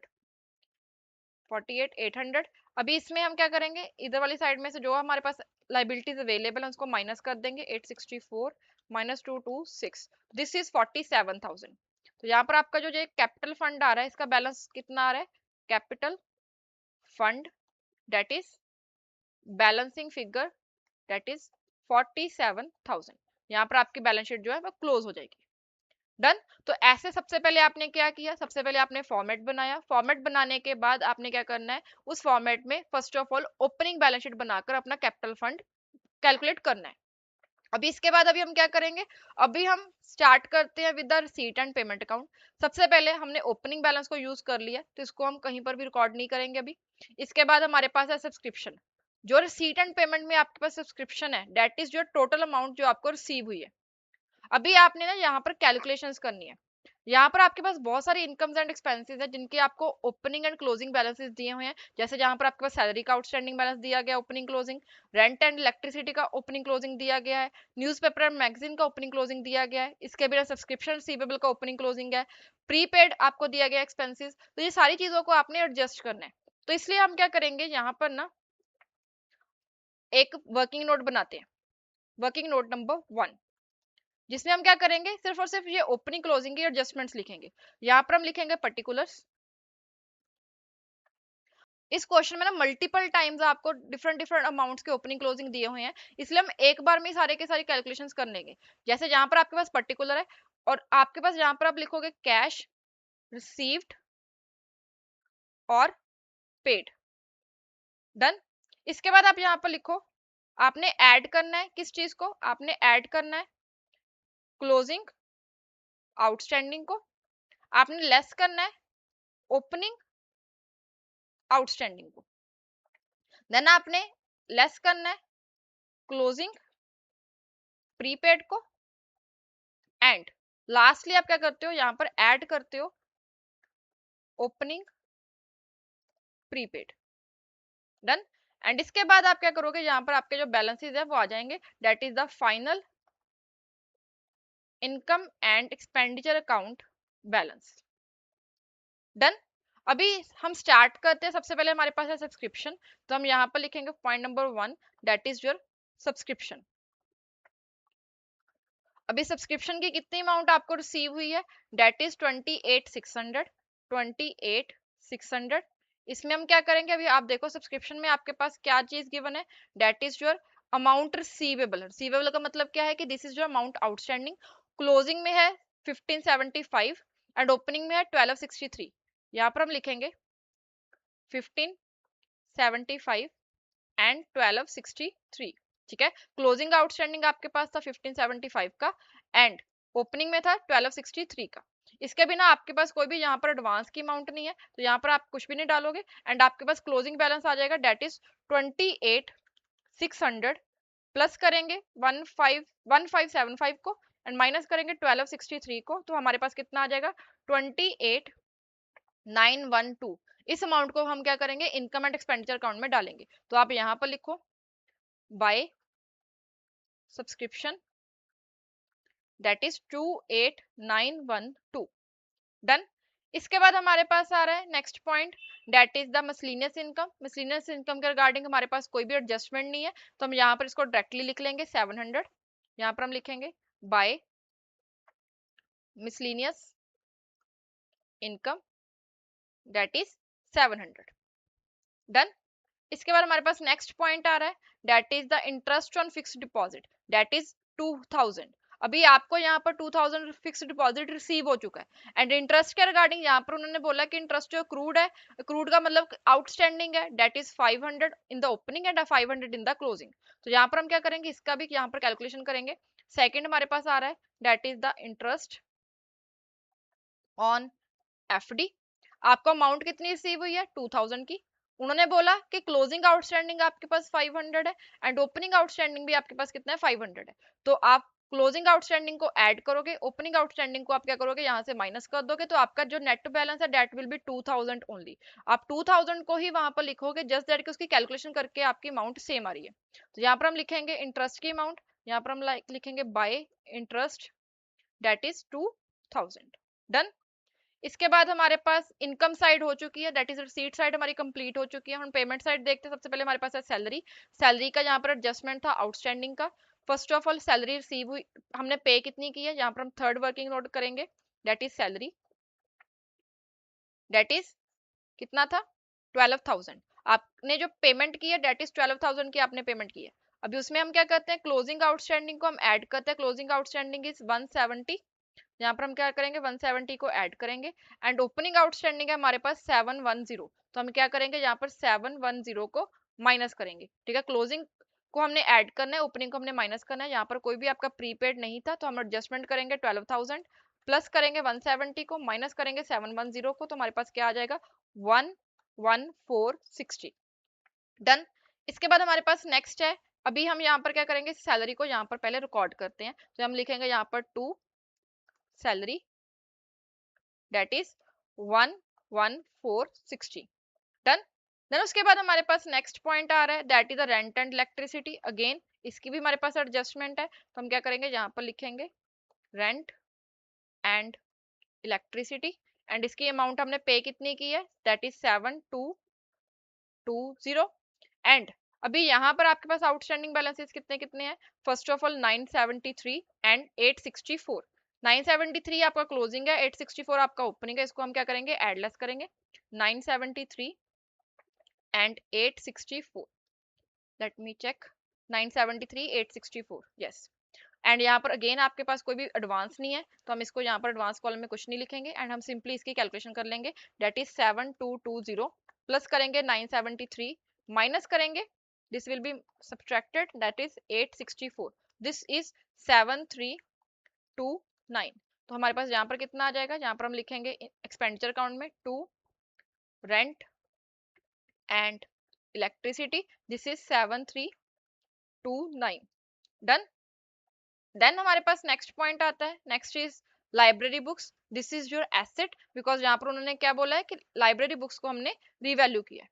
48,800। अभी इसमें हम क्या करेंगे, इधर वाली साइड में से जो हमारे पास लाइबिलिटीज अवेलेबल है उसको माइनस कर देंगे। 864 माइनस 226, दिस इज 47,000। तो यहाँ पर आपका जो कैपिटल फंड आ रहा है इसका बैलेंस कितना आ रहा है, capital fund that is balancing figure that is 47,000। यहाँ पर आपकी बैलेंस शीट जो है वो क्लोज हो जाएगी। डन। तो ऐसे सबसे पहले आपने क्या किया, सबसे पहले आपने फॉर्मेट बनाया। फॉर्मेट बनाने के बाद आपने क्या करना है, उस फॉर्मेट में first of all opening balance sheet बनाकर अपना कैपिटल फंड कैलकुलेट करना है। अभी इसके बाद अभी हम क्या करेंगे, अभी हम स्टार्ट करते हैं with the receipt and payment account. सबसे पहले हमने ओपनिंग बैलेंस को यूज कर लिया तो इसको हम कहीं पर भी रिकॉर्ड नहीं करेंगे अभी। इसके बाद हमारे पास है सब्सक्रिप्शन। जो रिसीट एंड पेमेंट में आपके पास सब्सक्रिप्शन है that is your total amount जो आपको रिसीव हुई है। अभी आपने ना यहाँ पर कैलकुलेशंस करनी है। यहाँ पर आपके पास बहुत सारे इनकम्स एंड एक्सपेंसेस है जिनके आपको ओपनिंग एंड क्लोजिंग बैलेंसेस दिए हुए हैं। जैसे जहाँ पर आपके पास सैलरी का आउटस्टैंडिंग बैलेंस दिया गया opening closing, rent and electricity का ओपनिंग क्लोजिंग दिया गया है, न्यूज़पेपर एंड मैगजीन का ओपनिंग क्लोजिंग दिया गया है, इसके बिना सब्सक्रिप्शन रिसीवेबल का ओपनिंग क्लोजिंग है, प्रीपेड आपको दिया गया एक्सपेंसेस। तो ये सारी चीजों को आपने एडजस्ट करना है। तो इसलिए हम क्या करेंगे, यहाँ पर ना एक वर्किंग नोट बनाते हैं, वर्किंग नोट नंबर 1, जिसमें हम क्या करेंगे, सिर्फ और सिर्फ ये ओपनिंग क्लोजिंग की एडजस्टमेंट्स लिखेंगे। यहाँ पर हम लिखेंगे पर्टिकुलर्स। इस क्वेश्चन में ना मल्टीपल टाइम्स आपको डिफरेंट डिफरेंट अमाउंट्स के ओपनिंग क्लोजिंग दिए हुए हैं, इसलिए हम एक बार में सारे के सारे कैलकुलेशंस कर लेंगे। जैसे जहां पर आपके पास पर्टिकुलर है और आपके पास जहां पर आप लिखोगे कैश रिसीव्ड और पेड। डन। इसके बाद आप यहाँ पर लिखो, आपने ऐड करना है किस चीज को, आपने ऐड करना है क्लोजिंग आउटस्टैंडिंग को, आपने लेस करना है ओपनिंग आउटस्टैंडिंग को, देन आपने लेस करना है क्लोजिंग प्रीपेड को, एंड लास्टली आप क्या करते हो, यहाँ पर ऐड करते हो ओपनिंग प्रीपेड। डन। एंड इसके बाद आप क्या करोगे, यहाँ पर आपके जो बैलेंसेस है वो आ जाएंगे, that is the final income and expenditure account balance. Done. अभी हम स्टार्ट करते हैं, सबसे पहले हमारे पास है सब्सक्रिप्शन। तो हम यहाँ पर लिखेंगे point number 1 that is your subscription. अभी सब्सक्रिप्शन की कितनी अमाउंट आपको रिसीव हुई है, दैट इज 28,600, 28,600। इसमें हम क्या करेंगे, अभी आप देखो सब्सक्रिप्शन में आपके पास क्या चीज गिवन है, that is your amount receivable. Receivable का मतलब क्या है कि this is your amount outstanding. Closing में है 1575 एंड ओपनिंग में है 1263। यहाँ पर हम लिखेंगे 1575 एंड 1263। ठीक है, क्लोजिंग आउटस्टैंडिंग आपके पास था 1575 का एंड ओपनिंग में था 1263 का। इसके बिना आपके पास कोई भी यहाँ पर एडवांस की अमाउंट नहीं है, तो यहाँ पर आप कुछ भी नहीं डालोगे एंड आपके पास क्लोजिंग बैलेंस आ जाएगा, डेट इज 28,600 प्लस करेंगे 1575 को एंड माइनस करेंगे 1263 को, तो हमारे पास कितना आ जाएगा 28,912। इस अमाउंट को हम क्या करेंगे, इनकम एंड एक्सपेंडिचर अकाउंट में डालेंगे। तो आप यहाँ पर लिखो by subscription, that is 28,912। Done. इसके बाद हमारे पास आ रहा है next point, that is the miscellaneous income. Miscellaneous income के रिगार्डिंग हमारे पास कोई भी एडजस्टमेंट नहीं है, तो हम यहाँ पर इसको डायरेक्टली लिख लेंगे 700। यहाँ पर हम लिखेंगे by miscellaneous income, that is 700। Done. इसके बाद हमारे पास नेक्स्ट पॉइंट आ रहा है, that is the interest on fixed deposit, that is 2000। अभी आपको यहाँ पर 2000 फिक्स्ड डिपॉजिट रिसीव हो चुका है एंड इंटरेस्ट के रिगार्डिंग यहाँ पर उन्होंने बोला कि इंटरेस्ट जो क्रूड है, क्रूड का मतलब आउटस्टैंडिंग है, that is 500 in the opening and 500 in the closing. तो यहाँ पर हम क्या करेंगे, इसका भी यहाँ पर कैलकुलेशन करेंगे। सेकंड हमारे पास आ रहा है, that is the interest on FD. आपको अमाउंट कितनी रिसीव हुई है 2000 की। उन्होंने बोला कि क्लोजिंग आउटस्टैंडिंग आपके पास 500 है एंड ओपनिंग आउटस्टैंडिंग भी आपके पास कितना है 500 है। तो आप क्लोजिंग आउटस्टैंडिंग को ऐड करोगे, ओपनिंग आउटस्टैंडिंग को आप क्या करोगे, यहाँ से माइनस कर दोगे, तो आपका जो नेट बैलेंस है दैट विल बी 2000 ओनली। आप 2000 को ही वहां पर लिखोगे, जस्ट दैट कि उसकी कैलकुलेशन करके आपकी अमाउंट सेम आ रही है। तो यहाँ पर हम लिखेंगे इंटरेस्ट की अमाउंट, यहाँ पर हम लिखेंगे bye interest, that is 2000। Done. इसके बाद हमारे पास इनकम साइड हो चुकी है, दैट इज रिसीट साइड हमारी कंप्लीट हो चुकी है। हम पेमेंट साइड देखते हैं। सबसे पहले हमारे पास है सैलरी। सैलरी का यहाँ पर एडजस्टमेंट था आउटस्टैंडिंग का। First of all salary receive हुई, हमने पे कितनी की है, यहाँ पर हम थर्ड वर्किंग नोट करेंगे, that is salary, that is कितना था 12,000। आपने जो पेमेंट की है दैट इज 12,000 की आपने पेमेंट की है। अभी उसमें हम क्या करते हैं, क्लोजिंग आउटस्टैंडिंग को हम ऐड करते हैं। क्लोजिंग आउटस्टैंडिंग इज 170, यहाँ पर हम क्या करेंगे 170 को ऐड करेंगे एंड ओपनिंग आउटस्टैंडिंग है हमारे पास 710, तो हम क्या करेंगे यहाँ पर 710 को माइनस करेंगे। ठीक है, क्लोजिंग को हमने ऐड करना है, ओपनिंग को हमने माइनस करना है। यहाँ पर कोई भी आपका प्रीपेड नहीं था, तो हम एडजस्टमेंट करेंगे 12,000 प्लस करेंगे 170 को माइनस करेंगे 710 को, तो हमारे पास क्या आ जाएगा 11460। डन। इसके बाद हमारे पास नेक्स्ट है, अभी हम यहाँ पर क्या करेंगे, सैलरी को यहाँ पर पहले रिकॉर्ड करते हैं। तो हम लिखेंगे यहाँ पर to salary, that is 11460। Done. Then उसके बाद हमारे पास नेक्स्ट पॉइंट आ रहा है, that is the rent and electricity. Again इसकी भी हमारे पास एडजस्टमेंट है, तो हम क्या करेंगे यहाँ पर लिखेंगे रेंट एंड इलेक्ट्रिसिटी एंड इसकी अमाउंट हमने पे कितनी की है, दैट इज 7220। एंड अभी यहाँ पर आपके पास आउटस्टैंडिंग बैलेंसेस कितने कितने हैं, फर्स्ट ऑफ ऑल 973 एंड 864। 973 आपका क्लोजिंग है, 864 आपका ओपनिंग है, इसको हम क्या करेंगे एडलेस करेंगे 973 and 864। Let me check 973 864, yes. And यहाँ पर अगेन आपके पास कोई भी एडवांस नहीं है, तो हम इसको यहाँ पर एडवांस कॉलम में कुछ नहीं लिखेंगे एंड हम सिंपली इसकी कैलकुलेशन कर लेंगे, दैट इज 7220 प्लस करेंगे 973 माइनस करेंगे, this will be subtracted, that is 864, this is 7329। तो हमारे पास यहाँ पर कितना आ जाएगा, यहाँ पर हम लिखेंगे एक्सपेंडिचर अकाउंट में to rent and electricity, this is 7329। Done. Then हमारे पास नेक्स्ट पॉइंट आता है, next is library books, this is your asset, because यहाँ पर उन्होंने क्या बोला है कि लाइब्रेरी बुक्स को हमने रीवैल्यू किया है,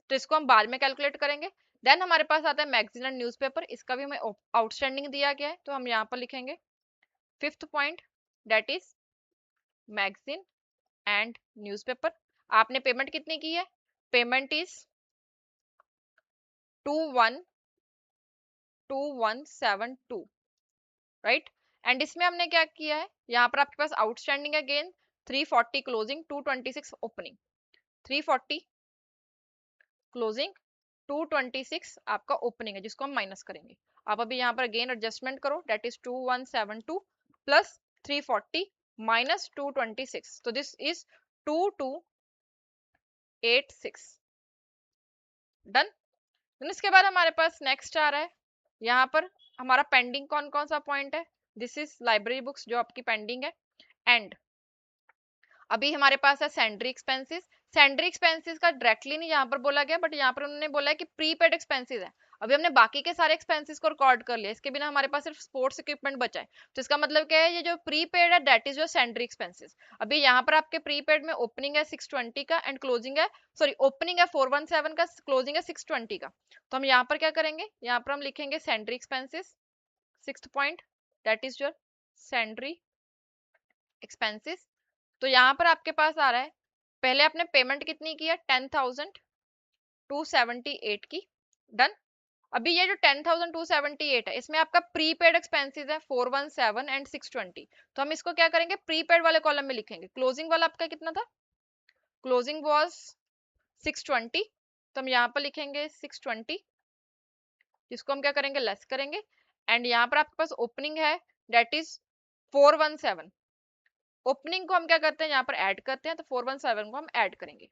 तो इसको हम बाद में कैलकुलेट करेंगे। देन हमारे पास आता है मैगजीन एंड न्यूज़पेपर, इसका भी हमें आउटस्टैंडिंग दिया गया है, तो हम यहाँ पर लिखेंगे fifth point, that is magazine and newspaper. आपने पेमेंट कितनी की है, पेमेंट इज 212172, राइट। एंड इसमें हमने क्या किया है, यहाँ पर आपके पास outstanding again 340 closing 226 opening, 340 closing 226 आपका ओपनिंग है, जिसको हम माइनस करेंगे। आप अभी यहाँ पर अगेन एडजस्टमेंट करो, दैट इज 2172 प्लस 340 माइनस 226, तो दिस इज 2286। डन। इसके बाद हमारे पास नेक्स्ट आ रहा है, यहाँ पर हमारा पेंडिंग कौन कौन सा पॉइंट है, दिस इज लाइब्रेरी बुक्स जो आपकी पेंडिंग है। एंड अभी हमारे पास है सैंड्री एक्सपेंसेस। सैंड्री एक्सपेंसेस का डायरेक्टली नहीं यहाँ पर बोला गया, बट यहाँ पर उन्होंने बोला है कि प्रीपेड एक्सपेंसेस है। अभी हमने बाकी के सारे एक्सपेंसेस को रिकॉर्ड कर लिया, इसके बिना हमारे पास सिर्फ स्पोर्ट्स इक्विपमेंट बचा है। तो इसका मतलब क्या है, ये जो प्रीपेड है that is your sundry expenses. अभी यहाँ पर आपके प्रीपेड में ओपनिंग है 620 का एंड क्लोजिंग है, सॉरी ओपनिंग है 417 का, क्लोजिंग है 620 का। तो हम यहाँ पर क्या करेंगे, यहाँ पर हम लिखेंगे sundry expenses, sixth point that is your sundry expenses. तो यहाँ पर आपके पास आ रहा है, पहले आपने पेमेंट कितनी की है, 10,278 की। डन। अभी ये जो 10,278 है, इसमें आपका प्रीपेड एक्सपेंसेस है 417 एंड 620। तो हम इसको क्या करेंगे, प्रीपेड वाले कॉलम में लिखेंगे। क्लोजिंग वाला आपका कितना था, क्लोजिंग वाज 620, तो हम यहाँ पर लिखेंगे 620, जिसको हम क्या करेंगे, लेस करेंगे। एंड यहाँ पर आपके पास ओपनिंग है दैट इज 417, ओपनिंग को हम क्या करते हैं, यहाँ पर ऐड करते हैं, तो 417 को हम ऐड करेंगे।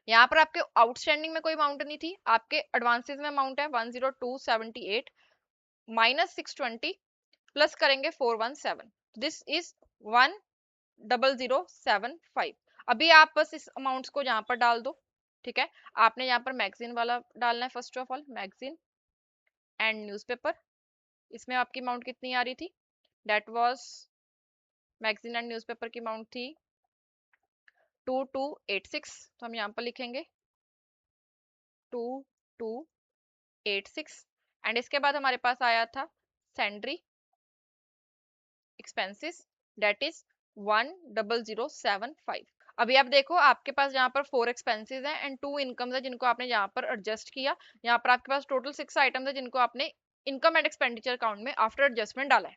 यहाँ पर आपके आउटस्टैंडिंग में कोई अमाउंट नहीं थी, आपके एडवांसेस में अमाउंट है 10278 माइनस 620 प्लस करेंगे 417, दिस इज 10075। अभी आप बस इस अमाउंट्स को यहाँ पर डाल दो। ठीक है, आपने यहाँ पर मैगजीन वाला डालना है, first of all magazine and newspaper. इसमें आपकी अमाउंट कितनी आ रही थी, that was magazine and newspaper की अमाउंट थी 2286, तो हम यहाँ पर लिखेंगे 2286। एंड इसके बाद हमारे पास आया था सैंड्री एक्सपेंसेस दैट इज 10075। अभी आप देखो, आपके पास यहाँ पर 4 एक्सपेंसेस हैं एंड 2 इनकम्स है जिनको आपने यहाँ पर एडजस्ट किया। यहाँ पर आपके पास टोटल 6 आइटम्स है जिनको आपने इनकम एंड एक्सपेंडिचर अकाउंट में आफ्टर एडजस्टमेंट डाला है।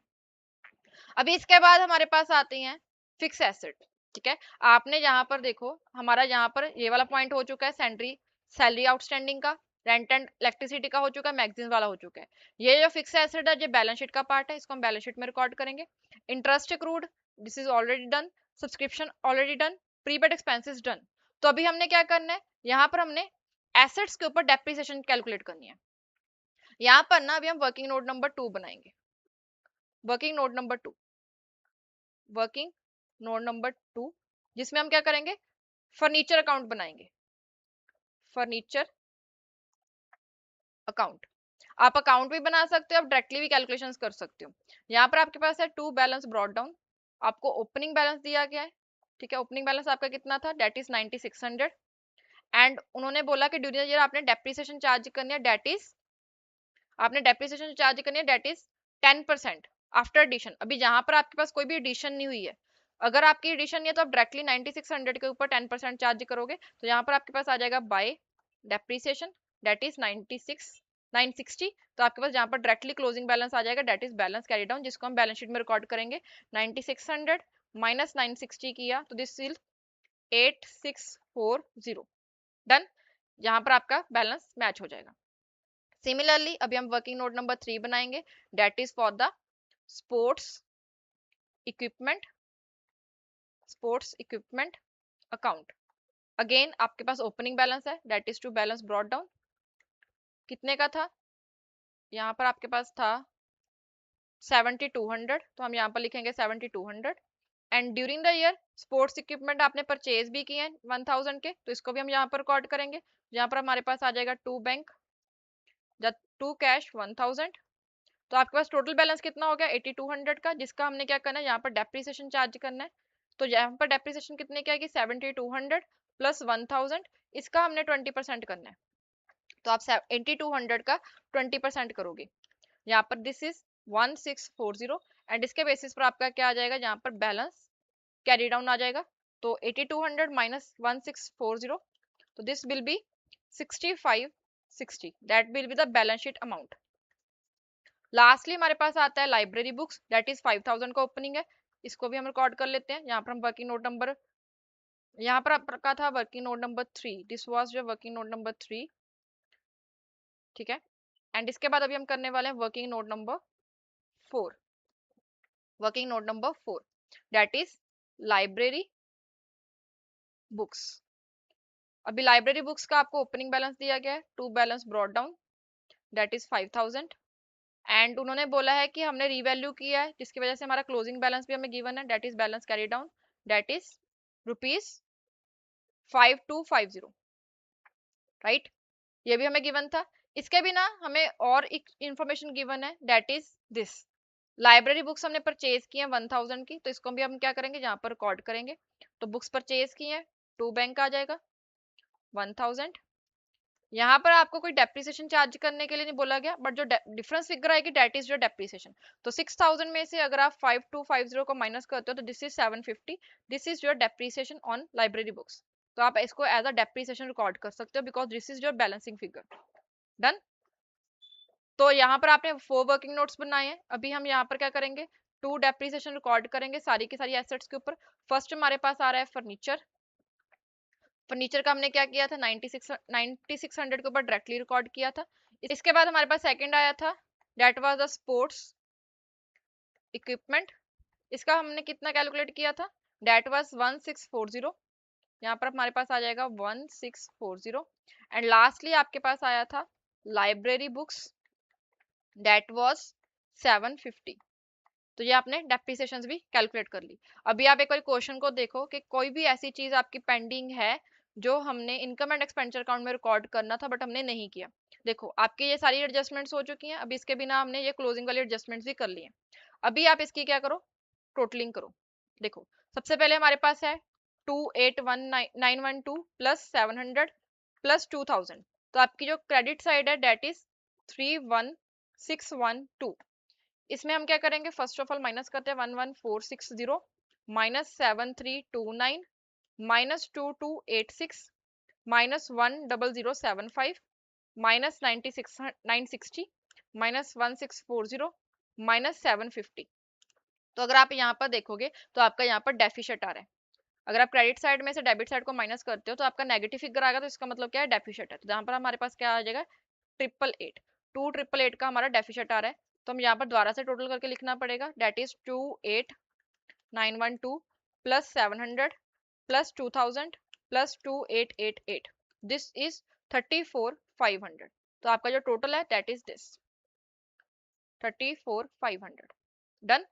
अभी इसके बाद हमारे पास आती हैं फिक्स एसेट। ठीक है, आपने यहाँ पर देखो, हमारा यहाँ पर ये वाला पॉइंट हो चुका है, सैलरी सैलरी आउटस्टैंडिंग का, रेंट एंड इलेक्ट्रिसिटी का हो चुका है, मैगजीन वाला हो चुका है। ये जो फिक्स एसेट है, ये बैलेंस शीट का पार्ट है, इसको हम बैलेंस शीट में रिकॉर्ड करेंगे। Interest accrued, this is already done. Subscription already done. Prepaid expenses done. तो अभी हमने क्या करना है, यहाँ पर हमने एसेट्स के ऊपर डेप्रिसिएशन कैलकुलेट करनी है। यहाँ पर ना अभी हम वर्किंग नोट नंबर 2 बनाएंगे। Working note number 2, working note number 2, जिसमें हम क्या करेंगे, फर्नीचर अकाउंट बनाएंगे। फर्नीचर अकाउंट, आप अकाउंट भी बना सकते हो, आप डायरेक्टली भी कैलकुलेशंस कर सकते हो। यहाँ पर आपके पास है टू बैलेंस ब्रॉट डाउन, आपको ओपनिंग बैलेंस दिया गया है। ठीक है, ओपनिंग बैलेंस आपका कितना था, डेट इज 9600। एंड उन्होंने बोला कि ड्यूरिंग द ईयर आपने डेप्रिसिएशन चार्ज करनी है, डेट इज आपने डेप्रिसिएशन चार्ज करनी है, डेट इज 10% आफ्टर एडिशन। अभी जहां पर आपके पास कोई भी एडिशन नहीं हुई है, अगर आपकी एडिशन नहीं है तो आप डायरेक्टली 9600 के ऊपर 10% चार्ज करोगे। तो यहाँ पर आपके पास आ जाएगा बाय डेप्रिसिएशन, डेट इज 960। तो आपके पास जहाँ पर डायरेक्टली क्लोजिंग बैलेंस आ जाएगा, that is balance carry down, जिसको हम बैलेंस शीट में रिकॉर्ड करेंगे। 9600 माइनस 960 किया तो दिस इज 8640। डन। यहाँ पर आपका बैलेंस मैच हो जाएगा। सिमिलरली अभी हम वर्किंग नोट नंबर 3 बनाएंगे, that is for the sports equipment, sports equipment account. Again आपके पास ओपनिंग बैलेंस है, that is to balance brought down, कितने का था, यहाँ पर आपके पास था 7200, तो हम यहाँ पर लिखेंगे 7200। And during the year sports equipment आपने परचेज भी किए हैं 1000 के, तो इसको भी हम यहाँ पर रिकॉर्ड करेंगे। यहाँ पर हमारे पास आ जाएगा टू बैंक, टू कैश 1000। तो आपके पास टोटल बैलेंस कितना हो गया 8200 का, जिसका हमने क्या करना है, यहाँ पर डेप्रिसिएशन चार्ज करना है। तो यहाँ पर डेप्रिसिएशन कितने क्या है कि 7200 प्लस 1000, इसका हमने 20% करना है। तो आप 8200 का 20% करोगे, यहाँ पर दिस इज 1640। एंड इसके बेसिस पर आपका क्या आ जाएगा, यहाँ पर बैलेंस कैरी डाउन आ जाएगा। तो 8200 माइनस 1640, तो this will B 6560, that will be the balance sheet amount. Lastly हमारे पास आता है लाइब्रेरी बुक्स, दैट इज 5000 का ओपनिंग है, इसको भी हम रिकॉर्ड कर लेते हैं। यहाँ पर हम वर्किंग नोट नंबर, यहाँ पर आपका था working note number 3, this was जो वर्किंग नोट नंबर 3। ठीक है, एंड इसके बाद अभी हम करने वाले हैं working note number 4, working note number 4। That is library books. अभी लाइब्रेरी बुक्स का आपको ओपनिंग बैलेंस दिया गया है, to balance brought down that is 5000 and उन्होंने बोला है कि हमने रीवैल्यू किया है जिसकी वजह से हमारा क्लोजिंग बैलेंस भी हमें गिवन है, that is balance carry down that is rupees 5250, right. ये भी हमें गिवन था। इसके बिना हमें और एक इंफॉर्मेशन गिवन है that is this, library books हमने परचेज की है 1000 की, तो इसको भी हम क्या करेंगे यहाँ पर रिकॉर्ड करेंगे। तो बुक्स परचेज की है टू बैंक आ जाएगा 1000। यहाँ पर आपको कोई डेप्रिसिएशन चार्ज करने के लिए नहीं बोला गया, बट जो डिफरेंस फिगर आएगी दैट इज योर डेप्रिसिएशन। तो 6000 में से अगर आप 5250 को माइनस करते हो तो this is 750, this is your depreciation on library books. तो आप इसको एज अ डेप्रिसिएशन रिकॉर्ड कर सकते हो because this is your balancing figure. Done. तो यहाँ पर आपने 4 वर्किंग नोट्स बनाए हैं। अभी हम यहाँ पर क्या करेंगे, 2 डेप्रिसिएशन रिकॉर्ड करेंगे सारी की सारी एसेट्स के ऊपर। फर्स्ट हमारे पास आ रहा है फर्नीचर। फर्नीचर का हमने क्या किया था 9600 के ऊपर डायरेक्टली रिकॉर्ड किया था। इसके बाद हमारे पास सेकंड आया था that was the sports equipment. इसका हमने कितना कैलकुलेट किया था, दैट वाज 1640। यहाँ पर हमारे पास आ जाएगा 1640 एंड लास्टली आपके पास आया था लाइब्रेरी बुक्स दैट वाज 750। तो ये आपने डेप्रिसिएशंस भी कैलकुलेट कर ली। अभी आप एक बार क्वेश्चन को देखो कि कोई भी ऐसी चीज आपकी पेंडिंग है जो हमने इनकम एंड एक्सपेंडिचर अकाउंट में रिकॉर्ड करना था बट हमने नहीं किया। देखो आपके ये सारी एडजस्टमेंट्स हो चुकी हैं, अभी इसके बिना हमने ये क्लोजिंग वाली एडजस्टमेंट्स भी कर ली हैं। अभी आप इसकी क्या करो, टोटलिंग करो। देखो सबसे पहले हमारे पास है 281912 प्लस 700 प्लस 2000। तो आपकी जो क्रेडिट साइड है डेट इज 31612। इसमें हम क्या करेंगे, फर्स्ट ऑफ ऑल माइनस करते हैं 11460 minus 7329 minus 2286 minus 10075 minus 960 minus 1640 minus 750। तो अगर आप यहाँ पर देखोगे तो आपका यहाँ पर डेफिशिट आ रहा है। अगर आप क्रेडिट साइड में से डेबिट साइड को माइनस करते हो तो आपका नेगेटिव फिगर आएगा, तो इसका मतलब क्या है, डेफिशिट है। तो यहाँ पर हमारे पास क्या आ जाएगा, 888, 2888 का हमारा डेफिशिट आ रहा है। तो हम यहाँ पर दोबारा से टोटल करके लिखना पड़ेगा that is 28912 plus 700 plus 2000 plus 2888, this is 34500। तो आपका जो टोटल है दैट इज दिस 34500। डन।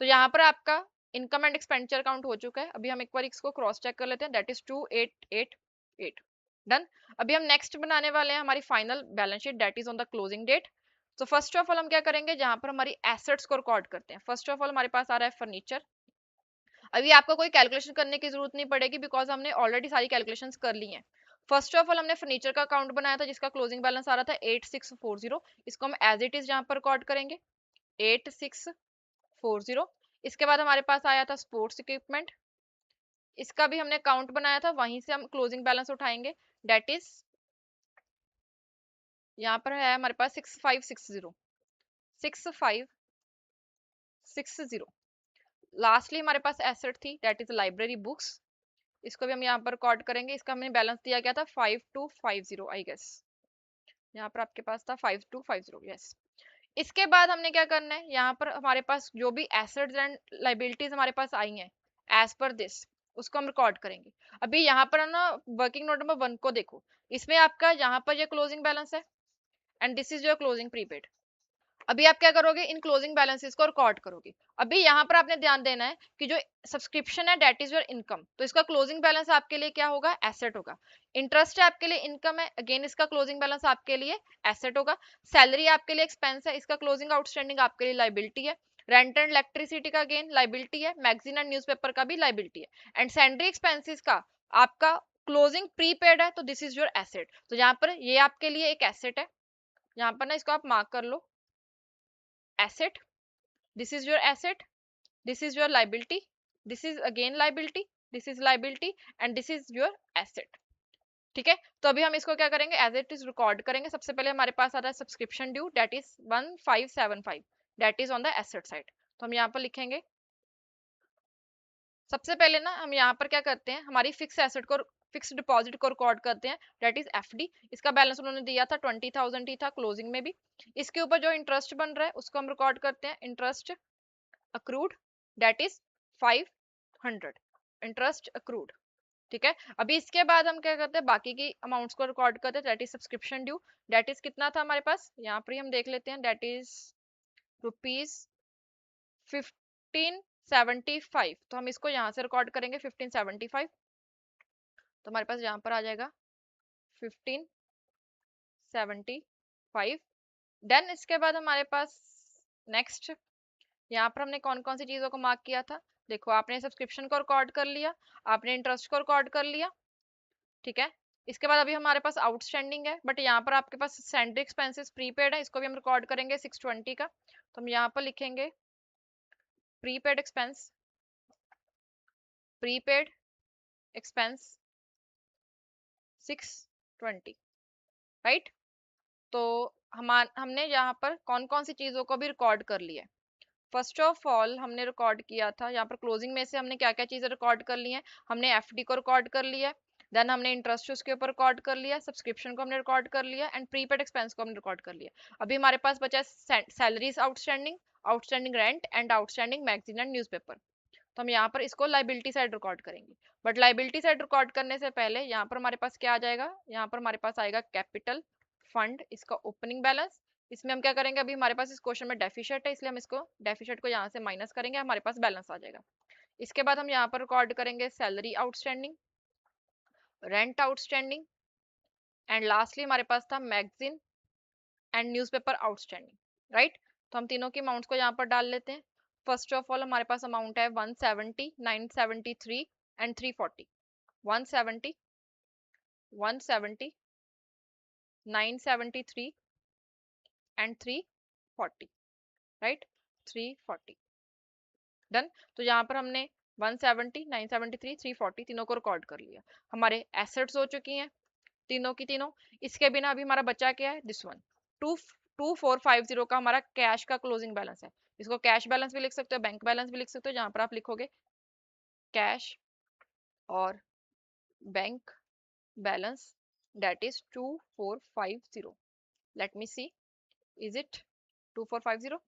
तो यहाँ पर आपका इनकम एंड एक्सपेंडिचर अकाउंट हो चुका है। अभी हम एक बार इसको क्रॉस चेक कर लेते हैं दैट इज 2888। डन। अभी हम नेक्स्ट बनाने वाले हैं हमारी final balance sheet that is on the closing date. तो फर्स्ट ऑफ ऑल हम क्या करेंगे, जहां पर हमारी एसेट्स को रिकॉर्ड करते हैं, फर्स्ट ऑफ ऑल हमारे पास आ रहा है फर्नीचर। अभी आपको कोई कैलकुलेशन करने की जरूरत नहीं पड़ेगी बिकॉज हमने ऑलरेडी सारी कैलकुलेशंस कर ली हैं। फर्स्ट ऑफ ऑल हमने फर्नीचर का अकाउंट बनाया था जिसका क्लोजिंग बैलेंस आ रहा था 8640। इसको हम एज इट इज जहां पर रिकॉर्ड करेंगे 8640। इसके बाद हमारे पास आया था स्पोर्ट्स इक्विपमेंट, इसका भी हमने अकाउंट बनाया था, वहीं से हम क्लोजिंग बैलेंस उठाएंगे दैट इज यहाँ पर है हमारे पास 6560 6560। लास्टली हमारे पास एसेट थी दैट इज लाइब्रेरी बुक्स, इसको भी हम यहाँ पर रिकॉर्ड करेंगे। इसका हमें बैलेंस दिया गया था 5250 आई गेस, यहाँ पर आपके पास था 5250 यस। इसके बाद हमने क्या करना है, यहाँ पर हमारे पास जो भी एसेट्स एंड लाइबिलिटीज हमारे पास आई हैं एज पर दिस, उसको हम रिकॉर्ड करेंगे। अभी यहाँ पर ना वर्किंग नोट नंबर 1 को देखो, इसमें आपका यहाँ पर ये क्लोजिंग बैलेंस है and this is your closing prepaid. अभी आप क्या करोगे, इन क्लोजिंग बैलेंसेस को रिकॉर्ड करोगे। अभी यहाँ पर आपने ध्यान देना है कि जो सब्सक्रिप्शन है दैट इज योर इनकम, तो इसका क्लोजिंग बैलेंस आपके लिए क्या होगा, एसेट होगा। इंटरेस्ट है आपके लिए इनकम है, अगेन इसका क्लोजिंग बैलेंस आपके लिए एसेट होगा। सैलरी आपके लिए एक्सपेंस है, इसका क्लोजिंग आउटस्टैंडिंग आपके लिए लाइबिलिटी है। रेंट एंड इलेक्ट्रिसिटी का अगेन लाइबिलिटी है, मैगजीन एंड न्यूज़पेपर का भी लाइबिलिटी है। एंड सैंडरी एक्सपेंसेस का आपका क्लोजिंग प्रीपेड है, तो दिस इज योर एसेट। तो यहाँ पर ये आपके लिए एक एसेट है, यहाँ पर ना इसको आप मार्क कर लो asset, this is your asset, this is your liability, this is again liability, this is liability and this is your asset। ठीक है, तो अभी हम इसको क्या करेंगे, एज इट इज रिकॉर्ड करेंगे। सबसे पहले हमारे पास आ रहा है subscription due that is 1575, that is on the asset side. तो हम यहाँ पर लिखेंगे, सबसे पहले ना हम यहाँ पर क्या करते हैं, हमारी फिक्स एसेट को, फिक्स डिपॉजिट को रिकॉर्ड करते हैं दैट इज एफडी। इसका बैलेंस उन्होंने दिया था 20,000 ही था क्लोजिंग में भी। इसके ऊपर जो इंटरेस्ट बन रहा है उसको हम रिकॉर्ड करते हैं, interest accrued that is 500 interest accrued. ठीक है, अभी इसके बाद हम क्या करते हैं, बाकी की अमाउंट्स को रिकॉर्ड करते हैं। That is subscription due, that is कितना था हमारे पास, यहाँ पर ही हम देख लेते हैं, दैट इज रुपीज 1575। तो हम इसको यहाँ से रिकॉर्ड करेंगे 1575, तो हमारे पास यहाँ पर आ जाएगा 1575। देन इसके बाद हमारे पास नेक्स्ट, यहाँ पर हमने कौन कौन सी चीजों को मार्क किया था, देखो आपने सब्सक्रिप्शन को रिकॉर्ड कर लिया, आपने इंटरेस्ट को रिकॉर्ड कर लिया। ठीक है, इसके बाद अभी हमारे पास आउटस्टैंडिंग है, बट यहाँ पर आपके पास सैंडरी एक्सपेंसेस प्रीपेड है, इसको भी हम रिकॉर्ड करेंगे 620 का। तो हम यहाँ पर लिखेंगे prepaid expense, prepaid expense 620, right. तो हमने यहाँ पर कौन कौन सी चीजों को भी रिकॉर्ड कर लिया है। फर्स्ट ऑफ ऑल हमने रिकॉर्ड किया था यहाँ पर क्लोजिंग में से हमने क्या क्या चीजें रिकॉर्ड कर ली हैं, हमने एफडी को रिकॉर्ड कर लिया है, देन हमने इंटरेस्ट उसके ऊपर रिकॉर्ड कर लिया, सब्सक्रिप्शन को हमने रिकॉर्ड कर लिया, एंड प्रीपेड एक्सपेंस को हमने रिकॉर्ड कर लिया। अभी हमारे पास बचा है salaries outstanding, outstanding rent and outstanding magazine and newspaper. तो हम यहाँ पर इसको लाइबिलिटी साइड रिकॉर्ड करेंगे, बट लाइबिलिटी साइड रिकॉर्ड करने से पहले यहाँ पर हमारे पास क्या आ जाएगा, यहाँ पर हमारे पास आएगा कैपिटल फंड, इसका ओपनिंग बैलेंस। इसमें हम क्या करेंगे, अभी हमारे पास इस क्वेश्चन में डेफिशिएट है, इसलिए हम इसको डेफिशिएट को यहाँ से माइनस करेंगे, हमारे पास बैलेंस आ जाएगा। इसके बाद हम यहाँ पर रिकॉर्ड करेंगे salary outstanding, rent outstanding, and lastly हमारे पास था magazine and newspaper outstanding, right. तो हम तीनों की अमाउंट्स को यहाँ पर डाल लेते हैं। फर्स्ट ऑफ ऑल हमारे पास अमाउंट है 170, 973 एंड 340। 170, 170, 973 and 340, right, 340। डन। तो यहाँ पर हमने 170, 973, 340 तीनों को रिकॉर्ड कर लिया। हमारे एसेट्स हो चुकी हैं तीनों की तीनों। इसके बिना अभी हमारा बचा क्या है, दिस वन, 2450 का हमारा कैश का क्लोजिंग बैलेंस है। इसको कैश बैलेंस भी लिख सकते हो, बैंक बैलेंस भी लिख सकते हो, जहां पर आप लिखोगे कैश और bank balance, that is 2450। Let me see, is it 2450?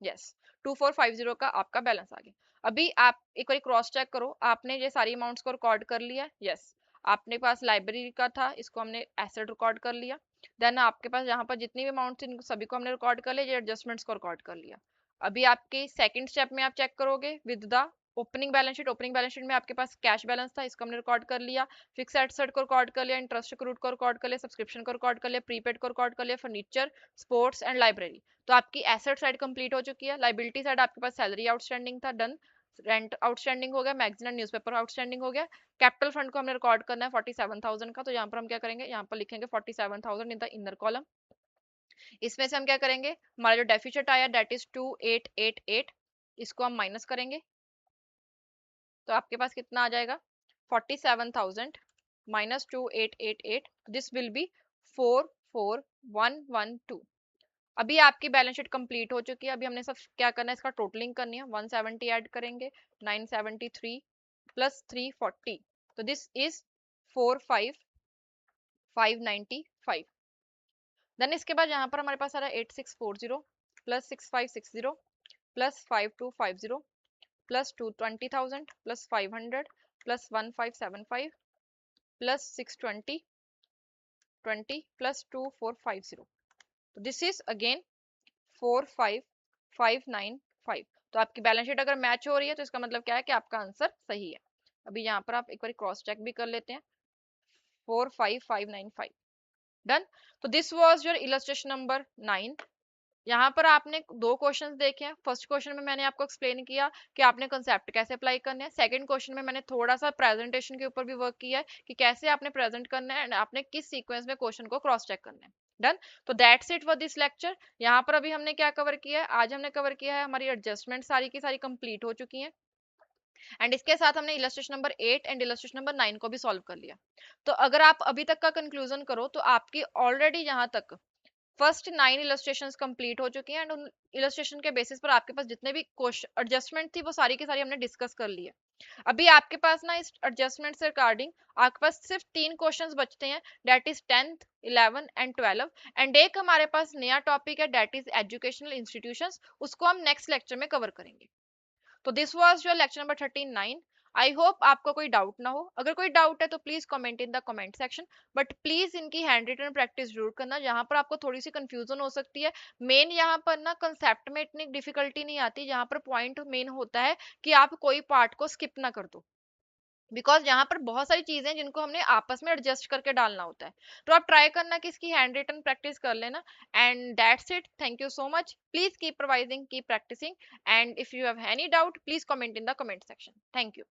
Yes, 2450 का आपका बैलेंस आ गया। अभी आप एक बार क्रॉस चेक करो, आपने ये सारी अमाउंट्स को रिकॉर्ड कर लिया, यस। आपने पास लाइब्रेरी का था, इसको हमने एसेट रिकॉर्ड कर लिया। देन आपके पास यहाँ पर जितनी भी अमाउंट थी इनको सभी को हमने रिकॉर्ड कर लिया, ये एडजस्टमेंट्स को रिकॉर्ड कर लिया। अभी आपके सेकंड स्टेप में आप चेक करोगे with the opening balance sheet. Opening balance sheet में आपके पास कैश बैलेंस था, इसको हमने रिकॉर्ड कर लिया, फिक्स एसेट को रिकॉर्ड कर लिया, इंटरेस्ट अक्रूड को रिकॉर्ड कर लिया, सब्सक्रिप्शन को रिकॉर्ड कर लिया, प्रीपेड को रिकॉर्ड कर लिया, फर्नीचर, स्पोर्ट्स एंड लाइब्रेरी। तो आपकी एसेट साइड कंप्लीट हो चुकी है। लाइबिलिटी साइड आपके पास सैलरी आउटस्टैंडिंग था, डन। रेंट आउटस्टैंडिंग हो गया, मैगजीन एंड न्यूज़पेपर आउटस्टैंडिंग हो गया। कैपिटल फंड को हमने रिकॉर्ड करना है 47,000 का, तो यहाँ पर हम क्या करेंगे, यहाँ पर लिखेंगे 47,000 इन द इनर कॉलम। इसमें से हम क्या करेंगे, हमारा जो डेफिसिट आया दैट इज 2888, इसको हम माइनस करेंगे, तो आपके पास कितना आ जाएगा, 47,000 माइनस 2888, दिस विल बी 44112। अभी आपकी बैलेंस शीट कंप्लीट हो चुकी है। अभी हमने सब क्या करना है, इसका टोटलिंग करनी है। 170 ऐड करेंगे, 973 प्लस 340, तो दिस इज 45595। देन इसके बाद यहाँ पर हमारे पास आ रहा है 8640 plus 6560 plus 5250 plus 220,000 plus 500 plus 1575 plus 620 20 plus 2450। तो दिस इज अगेन 45595। तो आपकी बैलेंस शीट अगर मैच हो रही है तो इसका मतलब क्या है कि आपका आंसर सही है। अभी यहाँ पर आप एक बार क्रॉस चेक भी कर लेते हैं, 45595, डन। तो this was your illustration number 9। यहाँ पर आपने दो क्वेश्चंस देखे हैं। फर्स्ट क्वेश्चन में मैंने आपको एक्सप्लेन किया कि आपने कंसेप्ट कैसे अप्लाई करने हैं। सेकंड क्वेश्चन में मैंने थोड़ा सा प्रेजेंटेशन के ऊपर भी वर्क किया है कि कैसे आपने प्रेजेंट करना है एंड आपने किस सीक्वेंस में क्वेश्चन को क्रॉस चेक करना है, डन। तो that's it for this lecture. यहाँ पर अभी हमने क्या कवर किया है, आज हमने कवर किया है हमारी एडजस्टमेंट सारी की सारी कंप्लीट हो चुकी हैं, एंड इसके साथ हमने illustration number 8 and illustration number 9 को भी सॉल्व कर लिया। तो अगर आप अभी तक का कंक्लूजन करो तो आपकी ऑलरेडी यहाँ तक फर्स्ट 9 इलस्ट्रेशंस कंप्लीट हो चुकी हैं, एंड उन इलस्ट्रेशन के बेसिस पर आपके पास जितने भी क्वेश्चन एडजस्टमेंट थी वो सारी की सारी हमने डिस्कस कर ली है। अभी आपके पास ना इस एडजस्टमेंट से रिगार्डिंग आपके पास सिर्फ 3 क्वेश्चंस बचते हैं, that is 10th 11 and 12, and एक हमारे पास नया टॉपिक है दैट इज एजुकेशनल इंस्टीट्यूशंस, उसको हम नेक्स्ट लेक्चर में कवर करेंगे। तो this was your lecture number 39। I hope आपको कोई डाउट ना हो। अगर कोई डाउट है तो please comment in the comment section, but please इनकी हैंड रिटन प्रैक्टिस जरूर करना, जहां पर आपको थोड़ी सी कंफ्यूजन हो सकती है। मेन यहाँ पर ना कंसेप्ट में इतनी डिफिकल्टी नहीं आती, जहां पर पॉइंट मेन होता है कि आप कोई पार्ट को स्किप ना कर दो, बिकॉज यहाँ पर बहुत सारी चीजें हैं जिनको हमने आपस में एडजस्ट करके डालना होता है। तो आप ट्राई करना कि इसकी हैंड रिटन प्रैक्टिस कर लेना। And that's it, thank you so much, please keep revising, keep practising, and if you have any doubt please comment in the comment section. Thank you.